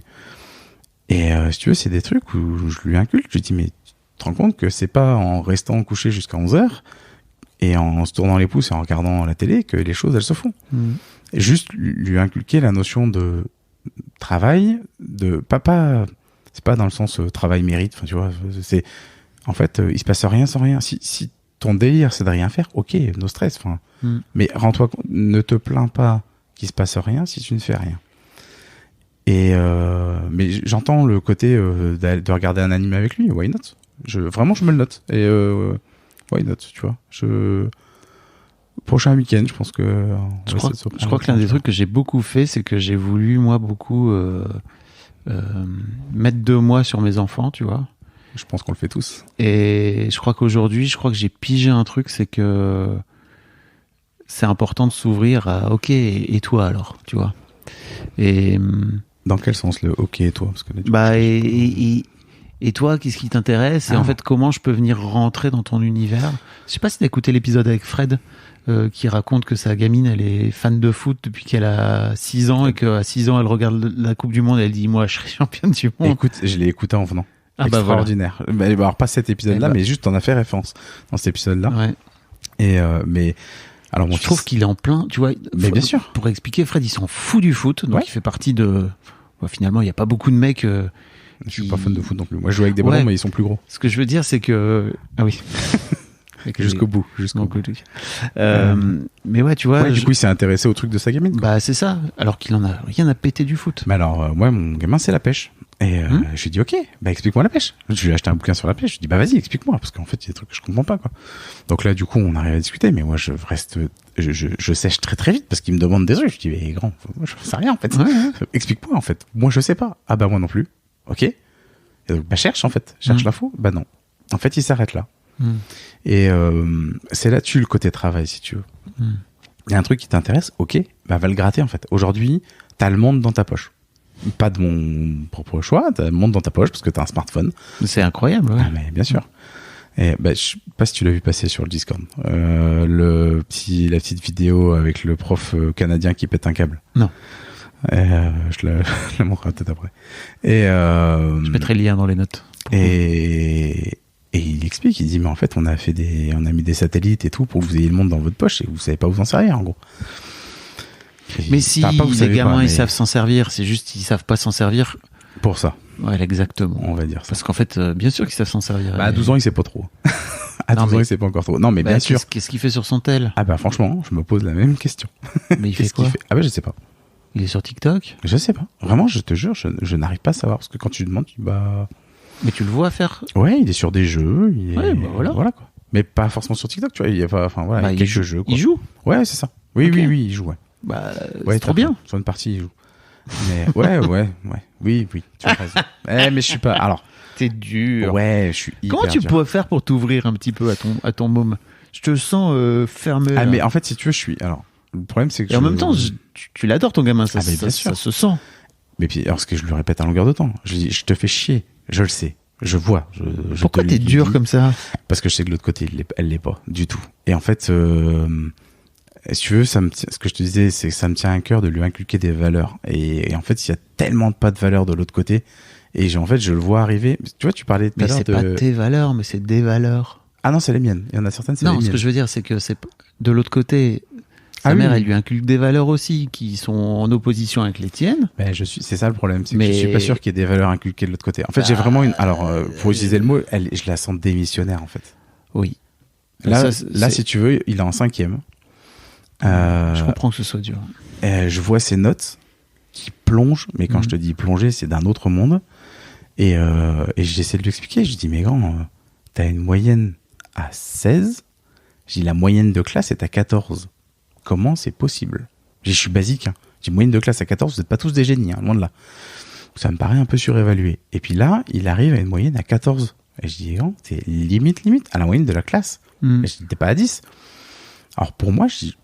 Et si tu veux, c'est des trucs où je lui inculque. Je lui dis, mais tu te rends compte que c'est pas en restant couché jusqu'à 11h et en se tournant les pouces et en regardant la télé que les choses, elles se font. Et juste lui inculquer la notion de travail, de papa. C'est pas dans le sens travail mérite. Enfin, tu vois, c'est en fait, il se passe rien sans rien. Si ton délire c'est de rien faire, ok, no stress. Enfin, mais rends-toi compte, ne te plains pas qu'il se passe rien si tu ne fais rien. Et mais j'entends le côté de regarder un anime avec lui, why not? Vraiment, je me le note. Et why not, tu vois? Prochain week-end, je pense que. Je crois que l'un des trucs que j'ai beaucoup fait, c'est que j'ai voulu moi beaucoup mettre de moi sur mes enfants, tu vois. Je pense qu'on le fait tous. Et je crois qu'aujourd'hui, j'ai pigé un truc, c'est que c'est important de s'ouvrir à OK, et toi alors, tu vois. Et dans quel sens le OK et toi? Parce que et toi, qu'est-ce qui t'intéresse? Et en fait, comment je peux venir rentrer dans ton univers? Je sais pas si t'as écouté l'épisode avec Fred, qui raconte que sa gamine, elle est fan de foot depuis qu'elle a 6 ans et qu'à 6 ans, elle regarde la Coupe du Monde et elle dit, moi, je serai championne du monde. Écoute, je l'ai écouté en venant. Extraordinaire. Voilà. Alors, pas cet épisode-là, mais juste, t'en as fait référence dans cet épisode-là. Ouais. Et, mais, alors, je trouve qu'il est en plein, tu vois. Mais bien sûr. Pour expliquer, Fred, il s'en fout du foot. Donc, il fait partie de, finalement, il n'y a pas beaucoup de mecs, je suis pas fan de foot non plus. Moi, je joue avec des ballons, mais ils sont plus gros. Ce que je veux dire, c'est que, oui. Jusqu'au bout. Mais ouais, tu vois. Ouais, du coup, il s'est intéressé au truc de sa gamine, quoi. Bah, c'est ça. Alors qu'il en a rien à péter du foot. Mais alors, moi, mon gamin, c'est la pêche. Et je lui ai dit, ok, bah explique-moi la pêche. Je lui ai acheté un bouquin sur la pêche. Je lui ai dit, bah vas-y, explique-moi, parce qu'en fait, il y a des trucs que je comprends pas, quoi. Donc là, du coup, on arrive à discuter, mais moi, je sèche très très vite parce qu'il me demande des trucs. Je dis, mais grand, moi, je sais rien, en fait. Ouais. Explique-moi, en fait. Moi, je sais pas. Ah bah moi non plus. Ok. Et donc, bah cherche, en fait. Cherche l'info. Bah non. En fait, il s'arrête là. Et c'est là-dessus le côté travail, si tu veux. Il y a un truc qui t'intéresse, ok, bah va le gratter, en fait. Aujourd'hui, t'as le monde dans ta poche. Pas de mon propre choix, t'as le monde dans ta poche parce que t'as un smartphone. C'est incroyable, ouais. Ah, mais bien sûr. Et bah, je sais pas si tu l'as vu passer sur le Discord. La petite vidéo avec le prof canadien qui pète un câble. Non. Je la montrerai peut-être après. Et je mettrai le lien dans les notes. Et il explique, il dit, mais en fait, on a mis des satellites et tout pour que vous ayez le monde dans votre poche et vous savez pas vous en servir, en gros. Mais si les gamins ils savent s'en servir, c'est juste ils savent pas s'en servir pour ça. Ouais, exactement. On va dire ça. Parce qu'en fait, bien sûr qu'ils savent s'en servir. Bah, à 12 ans, il sait pas trop. À 12 ans, il sait pas encore trop. Non, mais bien sûr. Qu'est-ce qu'il fait sur son tel? Ah bah franchement, je me pose la même question. Mais il fait quoi? Ah bah je sais pas. Il est sur TikTok? Je sais pas. Vraiment, je te jure, je n'arrive pas à savoir parce que quand tu demandes, Mais tu le vois faire? Ouais, il est sur des jeux. Ouais, bah voilà. Voilà quoi. Mais pas forcément sur TikTok, tu vois. Il y a pas, enfin voilà, il y a quelques jeux. Quoi. Il joue? Ouais, c'est ça. Oui, Ok. oui, il joue, ouais. Bah, Ouais, c'est trop bien. Sur une partie, il joue. Mais ouais. Oui, tu as raison. Mais je suis pas. Alors, T'es dur. ouais, je suis hyper Comment tu dur. pourrais faire pour t'ouvrir un petit peu à ton môme? Je te sens fermé. Ah, là. mais en fait, si tu veux, je suis. Alors, le problème, c'est que. Et en même temps, tu l'adores ton gamin, ça, Ah, mais bien ça sûr. se sent. Mais puis, alors, ce que je lui répète à longueur de temps, je dis, je te fais chier. Je le sais. Je vois. Pourquoi te t'es le dur dis. comme ça? Parce que je sais que de l'autre côté, elle l'est pas du tout. Et en fait, si tu veux, ce que je te disais, c'est que ça me tient à cœur de lui inculquer des valeurs. Et en fait, il y a tellement pas de valeurs de l'autre côté. Et en fait, je le vois arriver. Tu vois, tu parlais tout à Mais l'heure c'est de. pas tes valeurs, mais c'est des valeurs. Ah non, c'est les miennes. Il y en a certaines, c'est Non, les ce miennes. que je veux dire, c'est que c'est de l'autre côté. Sa Ah mère, oui. elle lui inculque des valeurs aussi qui sont en opposition avec les tiennes. Ben, c'est ça le problème, c'est que Mais- je suis pas sûr qu'il y ait des valeurs inculquées de l'autre côté. En fait, j'ai vraiment une. Alors, pour utiliser le mot, je la sens démissionnaire en fait. Oui. Là, Ça, là, c'est- si tu veux, il est en 5e. je comprends que ce soit dur. Je vois ses notes qui plongent, mais quand je te dis plonger, c'est d'un autre monde. Et j'essaie de lui expliquer. Je dis, mais grand, t'as une moyenne à 16. Je dis, la moyenne de classe est à 14. Comment c'est possible? Je dis, je suis basique. Hein. Je dis, moyenne de classe à 14, vous n'êtes pas tous des génies, hein, loin de là. Ça me paraît un peu surévalué. Et puis là, il arrive à une moyenne à 14. Et je dis, grand, t'es limite, à la moyenne de la classe. Et je dis, t'es pas à 10. Alors pour moi, je dis,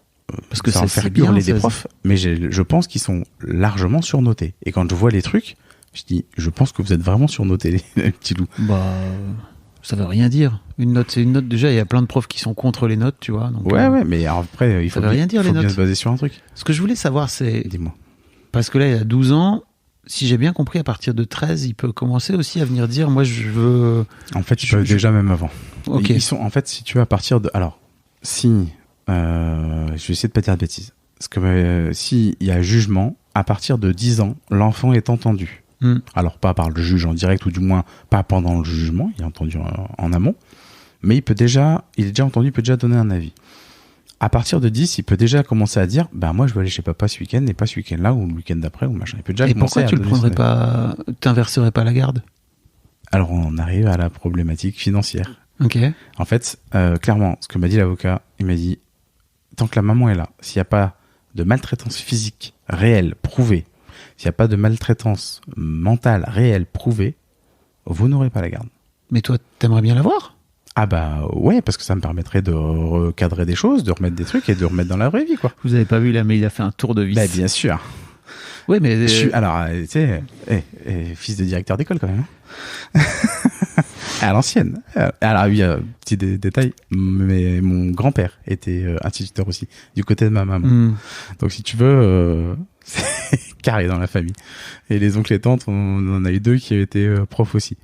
Parce que ça va c'est faire bien, hurler des ça. profs, mais je pense qu'ils sont largement surnotés. Et quand je vois les trucs, je dis, je pense que vous êtes vraiment surnotés, les petits loups. Bah, ça veut rien dire. Une note, c'est une note. Déjà, il y a plein de profs qui sont contre les notes, tu vois. Donc, Ouais, mais alors après, il ça faut, veut rien dire, faut les bien notes. se baser sur un truc. Ce que je voulais savoir, c'est Dis-moi. parce que là, il a 12 ans. Si j'ai bien compris, à partir de 13, il peut commencer aussi à venir dire, moi, je veux. En fait, ils peuvent déjà même avant. Ok. Ils sont, en fait, si tu veux, à partir de... Alors, si... je vais essayer de pas dire de bêtises. Parce que si il y a jugement, à partir de 10 ans, l'enfant est entendu. Alors, pas par le juge en direct, ou du moins pas pendant le jugement, il est entendu en amont, mais il est déjà entendu, il peut déjà donner un avis. À partir de 10, il peut déjà commencer à dire, bah moi je veux aller chez papa ce week-end, et pas ce week-end-là, ou le week-end d'après, ou machin. Il peut déjà Et commencer pourquoi à tu le donner son prendrais avis. pas, t'inverserais pas la garde? Alors, on arrive à la problématique financière. Ok. En fait, clairement, ce que m'a dit l'avocat, il m'a dit, tant que la maman est là, s'il n'y a pas de maltraitance physique réelle, prouvée, s'il n'y a pas de maltraitance mentale réelle, prouvée, vous n'aurez pas la garde. Mais toi, t'aimerais bien l'avoir? Ah bah ouais, parce que ça me permettrait de recadrer des choses, de remettre des trucs et de remettre dans la vraie vie, quoi. Vous avez pas vu là, mais il a fait un tour de vis. Bah bien sûr. Ouais, mais Je suis, alors, tu sais, fils de directeur d'école quand même. Hein. À l'ancienne. Alors oui, petit détail, mais mon grand-père était instituteur aussi, du côté de ma maman. Donc si tu veux, c'est carré dans la famille. Et les oncles et tantes, on en a eu 2 qui étaient profs aussi.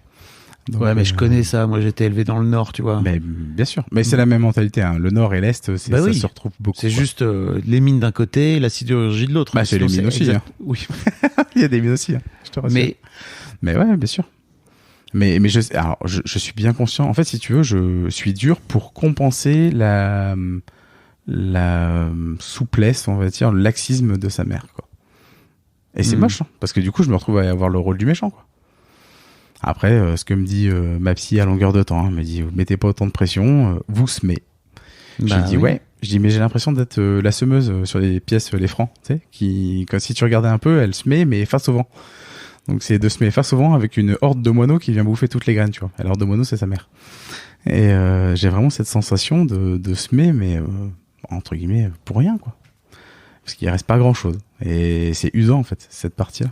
Donc, ouais, mais je connais ça. Moi, j'étais élevé dans le Nord, tu vois. Mais bien sûr. Mais c'est la même mentalité. Hein. Le Nord et l'Est, Bah ça oui. se retrouve beaucoup. C'est quoi. juste les mines d'un côté, la sidérurgie de l'autre. Bah, c'est les Sinon, mines aussi. exact- Hein. Oui. Il y a des mines aussi. Hein. Je te rassure. Mais ouais, bien sûr. Mais je suis bien conscient. En fait, si tu veux, je suis dur pour compenser la souplesse, on va dire, le laxisme de sa mère, quoi. Et c'est moche, hein, parce que du coup, je me retrouve à avoir le rôle du méchant, quoi. Après, ce que me dit ma psy à longueur de temps, hein, me dit, mettez pas autant de pression, vous semez. Bah, J'ai dit ouais. Je dis mais j'ai l'impression d'être la semeuse sur les pièces, les francs, tu sais, qui, quand si tu regardais un peu, elle semait mais face au vent. Donc c'est de semer face au vent avec une horde de moineaux qui vient bouffer toutes les graines, tu vois. Et l'horde de moineaux, c'est sa mère. Et j'ai vraiment cette sensation de semer, mais entre guillemets pour rien, quoi. Parce qu'il reste pas grand chose. Et c'est usant en fait cette partie-là.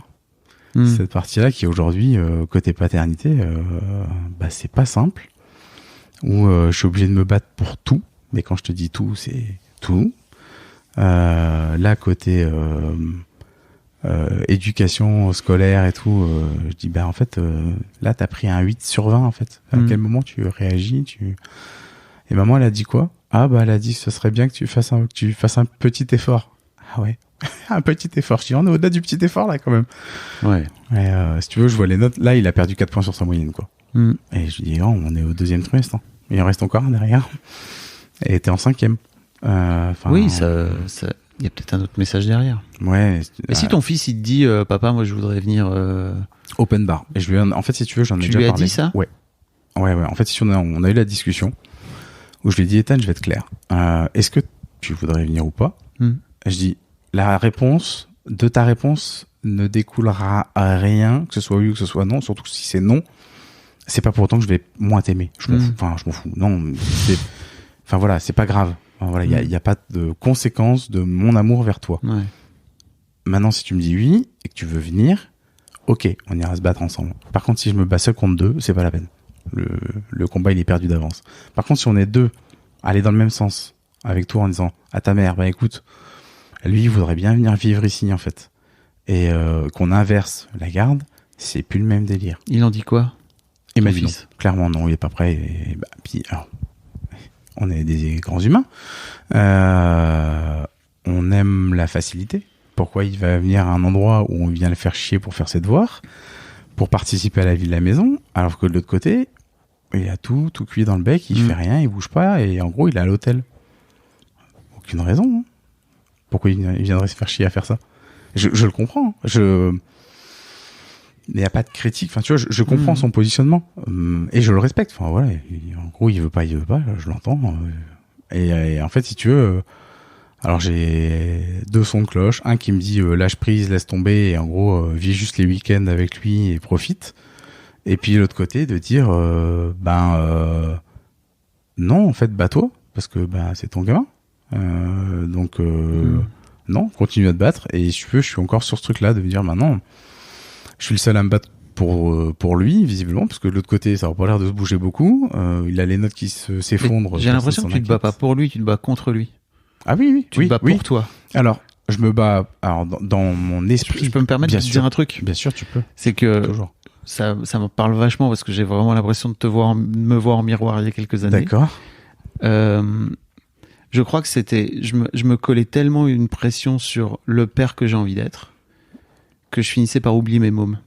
Cette partie-là qui aujourd'hui côté paternité, bah c'est pas simple. Où je suis obligé de me battre pour tout. Mais quand je te dis tout, c'est tout. Là, côté éducation scolaire et tout, je dis, bah en fait, là, t'as pris un 8 sur 20, en fait. À quel moment tu réagis Et maman, elle a dit quoi? Ah, bah elle a dit, ce serait bien que tu fasses un petit effort. Ah ouais, un petit effort. Je dis, on est au-delà du petit effort, là, quand même. Ouais. Et, si tu veux, je vois les notes. Là, il a perdu 4 points sur sa moyenne, quoi. Et je dis, oh, on est au 2e trimestre. Hein. Il en reste encore un derrière. Et t'es en 5e. Oui, ça, il y a peut-être un autre message derrière. Ouais. Mais si ton fils, il te dit, papa, moi, je voudrais venir... Open bar. Et je lui en fait, si tu veux, j'en ai Tu déjà lui as parlé. dit ça? Ouais. En fait, si on a eu la discussion où je lui ai dit, Ethan, je vais être clair. Est-ce que tu voudrais venir ou pas? Je dis, la réponse de ta réponse ne découlera à rien, que ce soit oui ou que ce soit non, surtout si c'est non, c'est pas pour autant que je vais moins t'aimer. Je m'en fous. Enfin, je m'en fous. Non, enfin voilà, c'est pas grave. Enfin, voilà, il y a pas de conséquence de mon amour vers toi. Ouais. Maintenant, si tu me dis oui et que tu veux venir, ok, on ira se battre ensemble. Par contre, si je me bats seul contre 2, c'est pas la peine. Le combat, il est perdu d'avance. Par contre, si on est 2, aller dans le même sens avec toi en disant à ta mère, bah écoute, lui, il voudrait bien venir vivre ici en fait, et qu'on inverse la garde, c'est plus le même délire. Il en dit quoi? Il m'a dit non. Clairement non, il est pas prêt. Et bah, puis alors, on est des grands humains. On aime la facilité. Pourquoi il va venir à un endroit où on vient le faire chier pour faire ses devoirs, pour participer à la vie de la maison, alors que de l'autre côté, il a tout cuit dans le bec, il fait rien, il bouge pas, et en gros, il est à l'hôtel. Aucune raison. Hein. Pourquoi il viendrait se faire chier à faire ça? Je le comprends. Il n'y a pas de critique. Enfin, tu vois, je comprends son positionnement et je le respecte. Enfin, voilà. En gros, il veut pas. Je l'entends. Et en fait, si tu veux, alors j'ai 2 sons de cloche. Un qui me dit lâche prise, laisse tomber. Et en gros, vis juste les week-ends avec lui et profite. Et puis l'autre côté de dire non, en fait, bats-toi parce que c'est ton gamin. Donc non, continue à te battre. Et si tu veux, je suis encore sur ce truc-là de me dire maintenant. Je suis le seul à me battre pour lui, visiblement, parce que de l'autre côté, ça n'a pas l'air de se bouger beaucoup. Il a les notes qui s'effondrent. J'ai l'impression que tu te bats pas pour lui, tu te bats contre lui. Ah oui. Tu te bats pour toi. Alors, je me bats dans mon esprit. Je peux me permettre de te dire un truc? Bien sûr, tu peux. C'est que toujours. Ça me parle vachement parce que j'ai vraiment l'impression de me voir en miroir il y a quelques années. D'accord. Je crois que je me collais tellement une pression sur le père que j'ai envie d'être que je finissais par oublier mes mômes.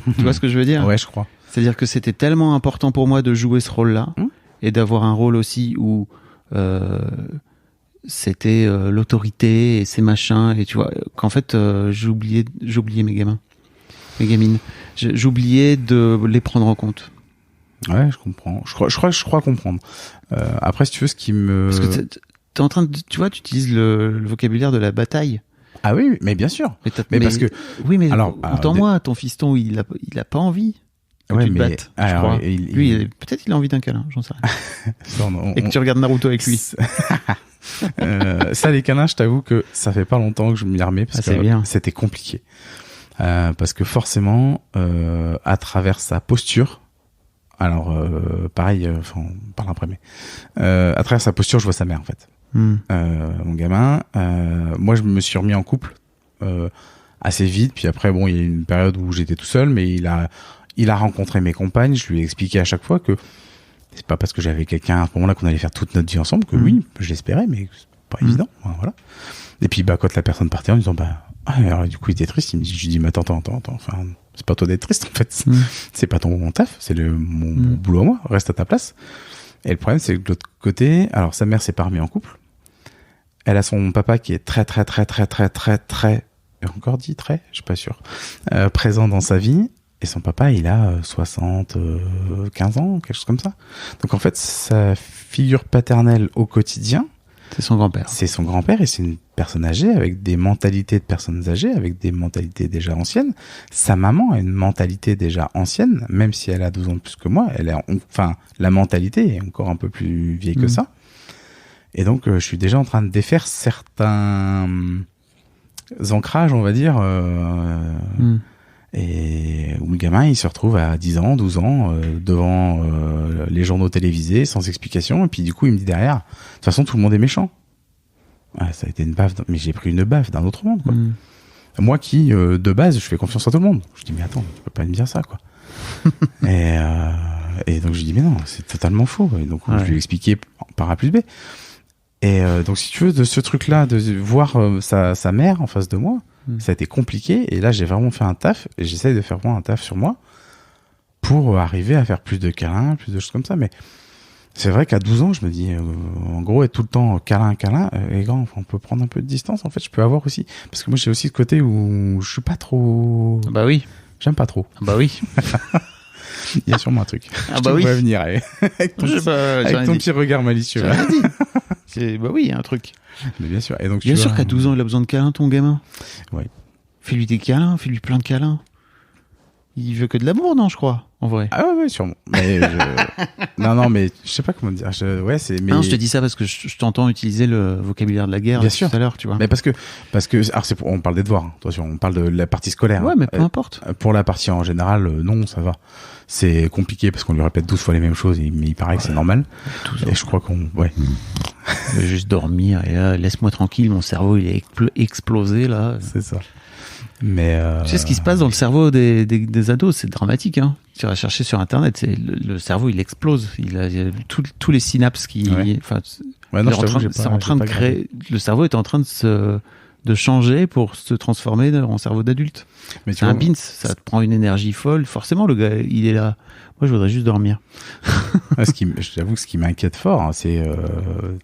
Tu vois ce que je veux dire? Ouais, je crois. C'est-à-dire que c'était tellement important pour moi de jouer ce rôle-là et d'avoir un rôle aussi où c'était l'autorité et ces machins, et tu vois, qu'en fait j'oubliais mes gamines. J'oubliais de les prendre en compte. Ouais, je comprends. Je crois comprendre. Après, si tu veux, ce qui me... Parce que t'es en train de... Tu vois, tu utilises le vocabulaire de la bataille. Ah oui, mais bien sûr. Mais parce que... Oui, mais entends-moi, ton fiston, il a pas envie que tu te battes, je crois. Lui, peut-être il a envie d'un câlin, j'en sais rien. Et que tu regardes Naruto avec lui. Ça, les câlins, je t'avoue que ça fait pas longtemps que je m'y remets parce que c'était compliqué. Parce que forcément, à travers sa posture... Alors, pareil, on parle après, mais à travers sa posture, je vois sa mère, en fait. Mon gamin. Moi, je me suis remis en couple assez vite. Puis après, bon, il y a eu une période où j'étais tout seul, mais il a rencontré mes compagnes. Je lui ai expliqué à chaque fois que c'est pas parce que j'avais quelqu'un à ce moment-là qu'on allait faire toute notre vie ensemble que oui, je l'espérais, mais c'est pas évident. Voilà. Et puis, quand la personne partait en disant, alors, du coup, il était triste. Je lui dis, mais attends. Enfin, c'est pas toi d'être triste, en fait. C'est pas ton taf. C'est mon boulot à moi. Reste à ta place. Et le problème, c'est que de l'autre côté, alors, sa mère s'est pas remise en couple. Elle a son papa qui est très, encore dit très, je suis pas sûr, présent dans sa vie. Et son papa, il a 75 ans, quelque chose comme ça. Donc, en fait, sa figure paternelle au quotidien, c'est son grand-père. C'est son grand-père, et c'est une personne âgée avec des mentalités de personnes âgées, avec des mentalités déjà anciennes. Sa maman a une mentalité déjà ancienne, même si elle a 12 ans de plus que moi. La mentalité est encore un peu plus vieille que ça. Et donc, je suis déjà en train de défaire certains ancrages, on va dire, et où le gamin, il se retrouve à 10 ans, 12 ans, devant les journaux télévisés, sans explication, et puis du coup, il me dit derrière, de toute façon, tout le monde est méchant. Ça a été une baffe, mais j'ai pris une baffe d'un autre monde, quoi. Moi qui, de base, je fais confiance à tout le monde. Je dis, mais attends, tu peux pas me dire ça, quoi. Et donc, je dis, mais non, c'est totalement faux. Et donc, je lui ai expliqué par A plus B. Et donc, si tu veux, de ce truc-là, de voir sa mère en face de moi, ça a été compliqué. Et là, j'ai vraiment fait un taf. Et j'essaye de faire vraiment un taf sur moi pour arriver à faire plus de câlins, plus de choses comme ça. Mais c'est vrai qu'à 12 ans, je me dis, en gros, être tout le temps câlin, et grand, on peut prendre un peu de distance. En fait, je peux avoir aussi. Parce que moi, j'ai aussi ce côté où je suis pas trop... Bah oui. J'aime pas trop. Bah oui. Il y a sûrement un truc. Ah bah oui. Venir avec ton petit regard malicieux. Bah oui, il y a un truc. Mais bien sûr. Et donc, Bien sûr qu'à 12 ans, il a besoin de câlins, ton gamin. Ouais. Fais-lui des câlins, fais-lui plein de câlins. Il veut que de l'amour, non, je crois, en vrai. Ah ouais, sûrement. Mais non, mais je sais pas comment dire. Ouais, mais... Non, je te dis ça parce que je t'entends utiliser le vocabulaire de la guerre bien tout sûr. à l'heure, tu vois. Mais parce que, alors on parle des devoirs, hein. Attention, on parle de la partie scolaire. Ouais, mais peu importe. Pour la partie en général, non, ça va. C'est compliqué parce qu'on lui répète 12 fois les mêmes choses, mais il paraît que c'est normal. Et je crois ouais. Je vais juste dormir et là, laisse-moi tranquille, mon cerveau il est explosé là. C'est ça. Mais tu sais ce qui se passe dans le cerveau des ados, c'est dramatique. Hein. Tu vas chercher sur internet, c'est le cerveau il explose. Il y a tous les synapses qui, ouais, non, c'est en train de créer. Le cerveau est en train de changer pour se transformer en cerveau d'adulte. Mais c'est un beans, ça te prend une énergie folle. Forcément, le gars, il est là. Moi, je voudrais juste dormir. J'avoue que ce qui m'inquiète fort, hein, c'est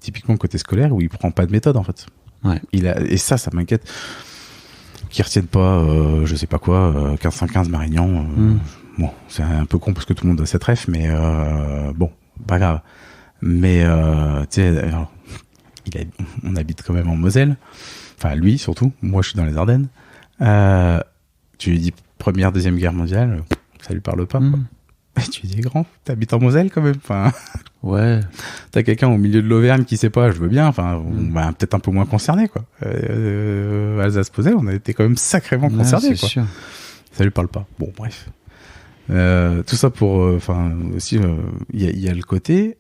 typiquement le côté scolaire où il prend pas de méthode en fait. Ouais. Et ça m'inquiète. Qu'ils retiennent pas, je sais pas quoi, 1515 Marignan. Bon, c'est un peu con parce que tout le monde a cette ref, mais bon, pas grave. Mais tu sais, on habite quand même en Moselle. Enfin, lui surtout. Moi, je suis dans les Ardennes. Tu lui dis Première, Deuxième Guerre mondiale, ça lui parle pas. Quoi. Tu lui dis grand, t'habites en Moselle quand même. Enfin, ouais. T'as quelqu'un au milieu de l'Auvergne qui sait pas, je veux bien. Enfin, on va peut-être un peu moins concerné quoi. Alsace-Moselle, on a été quand même sacrément concernés quoi. Sûr. Ça lui parle pas. Bon, bref. Tout ça pour, enfin, aussi, il y a le côté.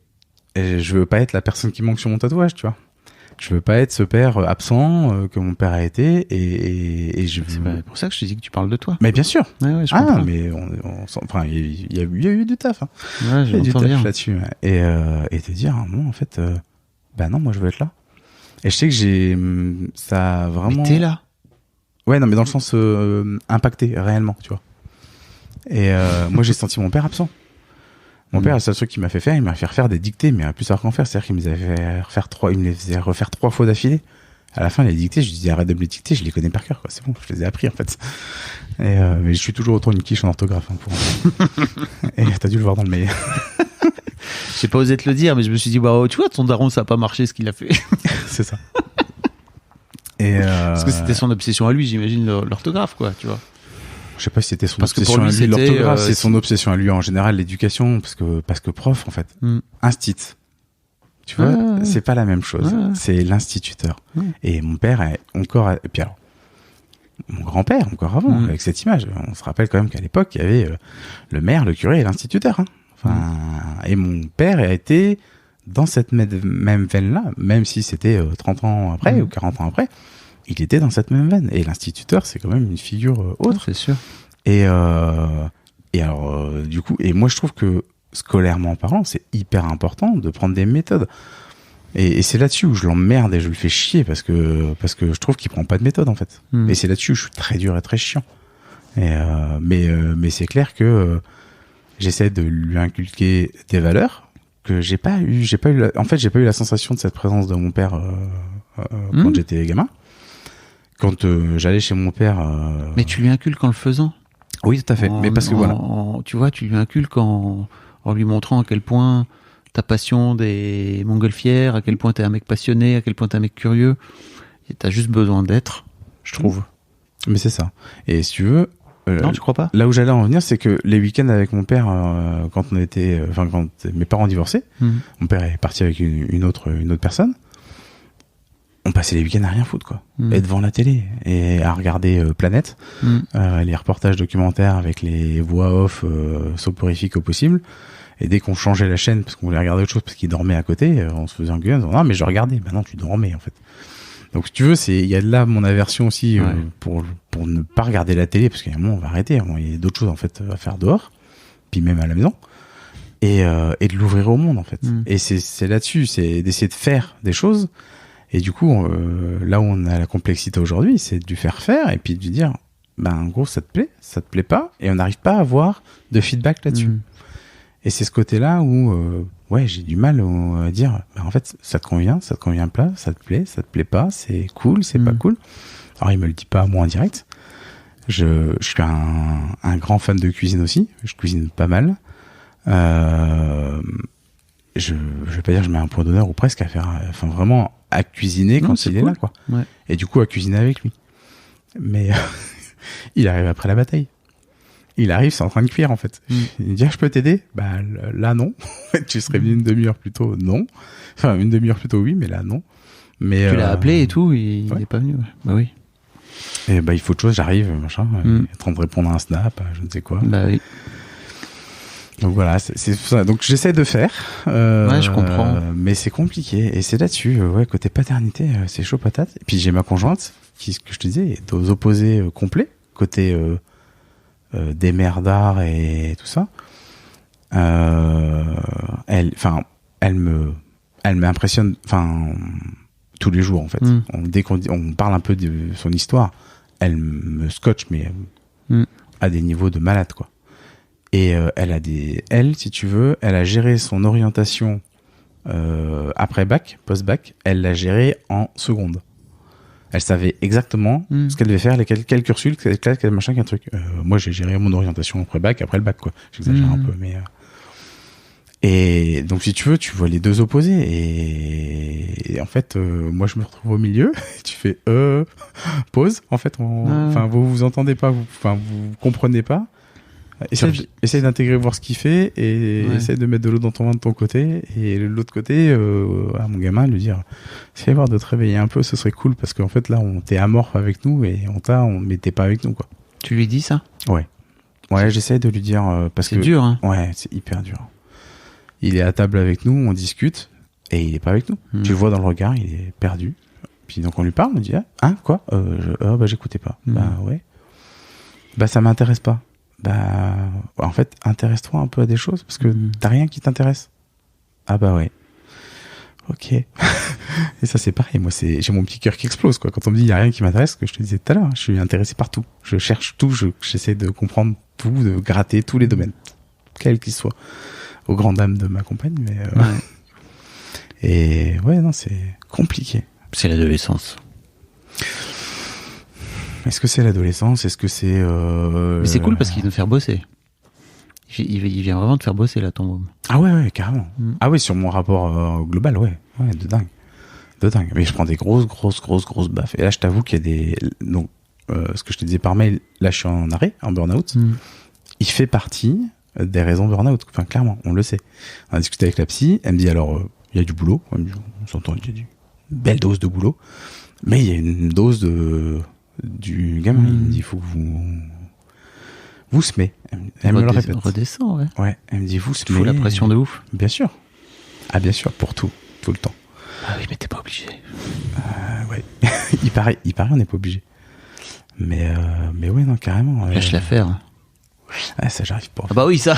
Et je veux pas être la personne qui manque sur mon tatouage, tu vois. Je veux pas être ce père absent que mon père a été et je. C'est pour ça que je te dis que tu parles de toi. Mais bien sûr. Ouais, je comprends. Mais enfin, il y a eu du taf. Hein. Ouais, il y a du taf là-dessus. Et te dire, non, en fait, bah non, moi je veux être là. Et je sais que ça a vraiment. Mais t'es là. Ouais, non, mais dans le sens impacté réellement, tu vois. Et moi j'ai senti mon père absent. Mon père, le seul truc qu'il m'a fait faire, il m'a fait refaire des dictées, mais à plus savoir qu'en faire. C'est-à-dire qu'il me les faisait refaire 3 fois d'affilée. À la fin, les dictées, je lui disais arrête de me les dicter, je les connais par cœur, quoi. C'est bon, je les ai appris, en fait. Et, mais je suis toujours autant une quiche en orthographe, hein, Et t'as dû le voir dans le mail. J'ai pas osé te le dire, mais je me suis dit, bah, tu vois, ton daron, ça a pas marché ce qu'il a fait. C'est ça. Et parce que c'était son obsession à lui, j'imagine, l'orthographe, quoi, tu vois. Je sais pas si c'était son obsession à lui, l'orthographe, c'est son obsession à lui en général, l'éducation, parce que prof, en fait. Instit. Tu vois, c'est pas la même chose. C'est l'instituteur. Et mon père est encore, et puis alors, mon grand-père, encore avant, avec cette image. On se rappelle quand même qu'à l'époque, il y avait le maire, le curé et l'instituteur, hein. Enfin, et mon père a été dans cette même veine-là, même si c'était 30 ans après ou 40 ans après. Il était dans cette même veine. Et l'instituteur, c'est quand même une figure autre. C'est sûr. Et alors, du coup, et moi, je trouve que, scolairement parlant, c'est hyper important de prendre des méthodes. Et c'est là-dessus où je l'emmerde et je le fais chier parce que je trouve qu'il prend pas de méthode, en fait. Et c'est là-dessus où je suis très dur et très chiant. Et, mais c'est clair que, j'essaie de lui inculquer des valeurs que j'ai pas eu en fait, j'ai pas eu la sensation de cette présence de mon père, quand j'étais gamin. Quand j'allais chez mon père... Mais tu lui inculques en le faisant. Oui, tout à fait. Mais parce que voilà. Tu vois, tu lui inculques en lui montrant à quel point ta passion des montgolfières, à quel point t'es un mec passionné, à quel point t'es un mec curieux. Et t'as juste besoin d'être, je trouve. Mais c'est ça. Et si tu veux... non, tu crois pas ? Là où j'allais en venir, c'est que les week-ends avec mon père, quand mes parents divorçaient, mon père est parti avec une autre personne. On passait les week-ends à rien foutre, quoi. Et devant la télé, et à regarder Planète, les reportages documentaires avec les voix off soporifiques au possible. Et dès qu'on changeait la chaîne, parce qu'on voulait regarder autre chose, parce qu'il dormait à côté, on se faisait engueuler en disant, non, mais je regardais. Ben non, tu dormais, en fait. Donc, si tu veux, il y a de là mon aversion aussi, pour ne pas regarder la télé, parce qu'à un moment, on va arrêter. Il y a d'autres choses, en fait, à faire dehors. Puis même à la maison. Et de l'ouvrir au monde, en fait. Et c'est là-dessus, c'est d'essayer de faire des choses. Et du coup, là où on a la complexité aujourd'hui, c'est de lui faire faire et puis de lui dire, ben, en gros, ça te plaît pas, et on n'arrive pas à avoir de feedback là-dessus. Et c'est ce côté-là où, j'ai du mal à dire, ben, en fait, ça te convient pas, ça te plaît pas, c'est cool, c'est pas cool. Alors, il me le dit pas, moi, en direct. Je suis un grand fan de cuisine aussi, je cuisine pas mal. je vais pas dire je mets un point d'honneur ou presque à faire, enfin vraiment à cuisiner quand il est là, quoi. Ouais. Et du coup à cuisiner avec lui. Mais il arrive après la bataille. Il arrive, c'est en train de cuire en fait. Il me dit je peux t'aider ? Bah là non. Tu serais venu une demi-heure plus tôt, non. Enfin une demi-heure plus tôt oui, mais là non. Mais tu l'as appelé et tout, il ouais. est pas venu. Ouais. Bah oui. Et bah il faut autre chose, j'arrive, machin, il est en train de répondre à un snap, je ne sais quoi. Bah oui. Donc voilà, c'est ça. Donc j'essaie de faire. Ouais, je comprends. Mais c'est compliqué. Et c'est là-dessus, ouais, côté paternité, c'est chaud patate. Et puis j'ai ma conjointe, qui, ce que je te disais, est aux opposés complets, côté démerdard et tout ça. Elle m'impressionne, enfin, tous les jours en fait. Dès on parle un peu de son histoire, elle me scotche, mais à des niveaux de malade, quoi. Et elle, si tu veux, elle a géré son orientation après bac, post-bac, elle l'a géré en seconde. Elle savait exactement ce qu'elle devait faire, quel cursus, quel machin, quel truc. Moi, j'ai géré mon orientation après bac, après le bac, quoi. J'exagère un peu, mais... Et donc, si tu veux, tu vois les deux opposés. Et en fait, moi, je me retrouve au milieu. Tu fais pause. En fait, enfin, vous entendez pas, vous comprenez pas. Essaye d'intégrer, voir ce qu'il fait, et essaye de mettre de l'eau dans ton vin de ton côté. Et de l'autre côté, à mon gamin, lui dire, essaye voir de te réveiller un peu, ce serait cool, parce qu'en fait, là, t'es amorphe avec nous, et mais t'es pas avec nous, quoi. Tu lui dis ça ? Ouais, j'essaie de lui dire, parce que... C'est dur, hein ? Ouais, c'est hyper dur. Il est à table avec nous, on discute, et il est pas avec nous. Tu le vois dans le regard, il est perdu. Puis donc on lui parle, on dit quoi bah j'écoutais pas. Bah ouais. Bah ça m'intéresse pas. Bah en fait intéresse-toi un peu à des choses parce que t'as rien qui t'intéresse. Ah bah ouais. Ok. Et ça c'est pareil. Moi j'ai mon petit cœur qui explose, quoi. Quand on me dit il y a rien qui m'intéresse, que je te disais tout à l'heure, je suis intéressé par tout. Je cherche tout, j'essaie de comprendre tout, de gratter tous les domaines, quels qu'ils soient. Aux grandes dames de ma compagne, mais et ouais, non, c'est compliqué. C'est l'adolescence. Est-ce que c'est l'adolescence ? Est-ce que c'est Mais c'est cool parce qu'il veut te faire bosser. Il vient vraiment te faire bosser là, ton môme. Ah ouais, carrément. Ah ouais, sur mon rapport global, ouais, de dingue. Mais je prends des grosses baffes. Et là, je t'avoue qu'il y a des donc ce que je te disais par mail, là, je suis en arrêt, en burn-out. Il fait partie des raisons burn-out, enfin clairement, on le sait. On a discuté avec la psy, elle me dit alors il y a du boulot, on s'entend, il y a une belle dose de boulot, mais il y a une dose du gamin. Il me dit il faut que vous semez. Elle me le répète. Redescend, ouais. Ouais, elle me dit vous semez. Il faut la pression de ouf. Bien sûr. Ah bien sûr, pour tout le temps. Ah oui, mais t'es pas obligé. Ouais. il paraît on n'est pas obligé. Mais ouais, non, carrément. Lâche l'affaire. Ah, ça j'arrive pas. Ah bah oui, ça.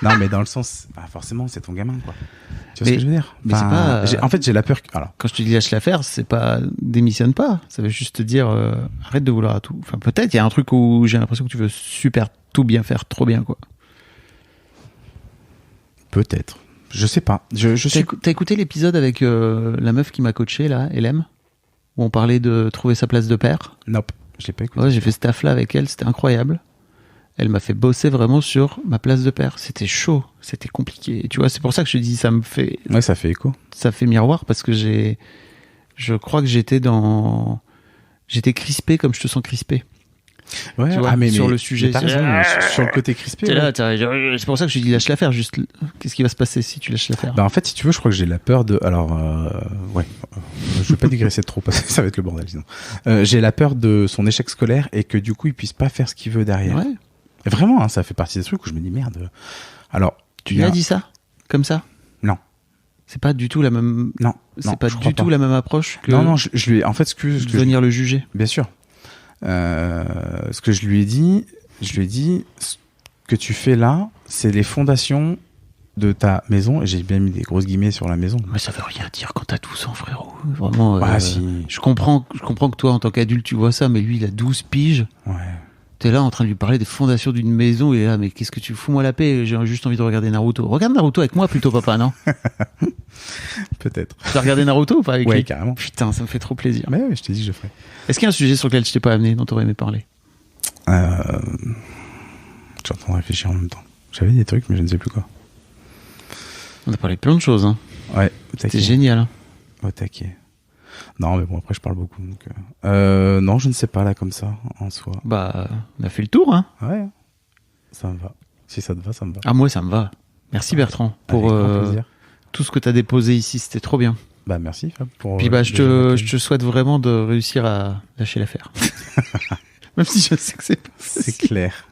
Non, mais dans le sens, forcément, c'est ton gamin, quoi. Tu vois ce que je veux dire ? Mais c'est pas. En fait, j'ai la peur. Alors, quand je te dis lâche l'affaire, c'est pas démissionne pas. Ça veut juste te dire arrête de vouloir à tout. Enfin, peut-être il y a un truc où j'ai l'impression que tu veux super tout bien faire, trop bien, quoi. Peut-être. Je sais pas. T'as écouté l'épisode avec la meuf qui m'a coaché là, LM, où on parlait de trouver sa place de père ? Nope, je l'ai pas écouté. Ouais, j'ai fait ce taf là avec elle, c'était incroyable. Elle m'a fait bosser vraiment sur ma place de père. C'était chaud, c'était compliqué. Et tu vois, c'est pour ça que je te dis, ça me fait... Ouais, ça fait écho. Ça fait miroir parce que je crois que j'étais crispé comme je te sens crispé. Ouais, tu vois, mais sur le sujet. Sur le côté crispé. T'es là, c'est pour ça que je te dis lâche l'affaire. Juste, qu'est-ce qui va se passer si tu lâches l'affaire ? En fait, si tu veux, je crois que j'ai la peur de... Alors, ouais, je vais pas digresser trop parce que ça va être le bordel, sinon. J'ai la peur de son échec scolaire et que du coup, il puisse pas faire ce qu'il veut derrière. Ouais. Et vraiment, hein, ça fait partie des trucs où je me dis merde. Alors, tu lui as dit ça ? Comme ça ? Non. C'est pas du tout la même... Non. C'est pas du tout la même approche que... Non, je lui ai... En fait, venir le juger. Bien sûr. Ce que je lui ai dit, ce que tu fais là, c'est les fondations de ta maison. Et j'ai bien mis des grosses guillemets sur la maison. Mais ça veut rien dire quand t'as 12 ans, frérot. Vraiment, si. Je comprends que toi, en tant qu'adulte, tu vois ça, mais lui, il a 12 piges. Ouais. T'es là en train de lui parler des fondations d'une maison, et là, mais qu'est-ce que tu fous moi la paix ? J'ai juste envie de regarder Naruto. Regarde Naruto avec moi plutôt, papa, non ? Peut-être. Tu as regardé Naruto ou pas avec lui ? Ouais, carrément. Putain, ça me fait trop plaisir. Mais ouais, je t'ai dit, je ferai. Est-ce qu'il y a un sujet sur lequel je t'ai pas amené, dont t'aurais aimé parler ? Je suis en train de réfléchir en même temps. J'avais des trucs, mais je ne sais plus quoi. On a parlé de plein de choses. Hein. Ouais, c'était génial. Hein. Au taquet. Non, mais bon, après, je parle beaucoup. Donc, non, je ne sais pas, là, comme ça, en soi. Bah, on a fait le tour, hein. Ouais, ça me va. Si ça te va, ça me va. Ah, moi, ça me va. Merci Bertrand pour tout ce que tu as déposé ici. C'était trop bien. Bah, merci, Fab. Puis, je te souhaite vraiment de réussir à lâcher l'affaire. Même si je sais que c'est pas facile. C'est clair.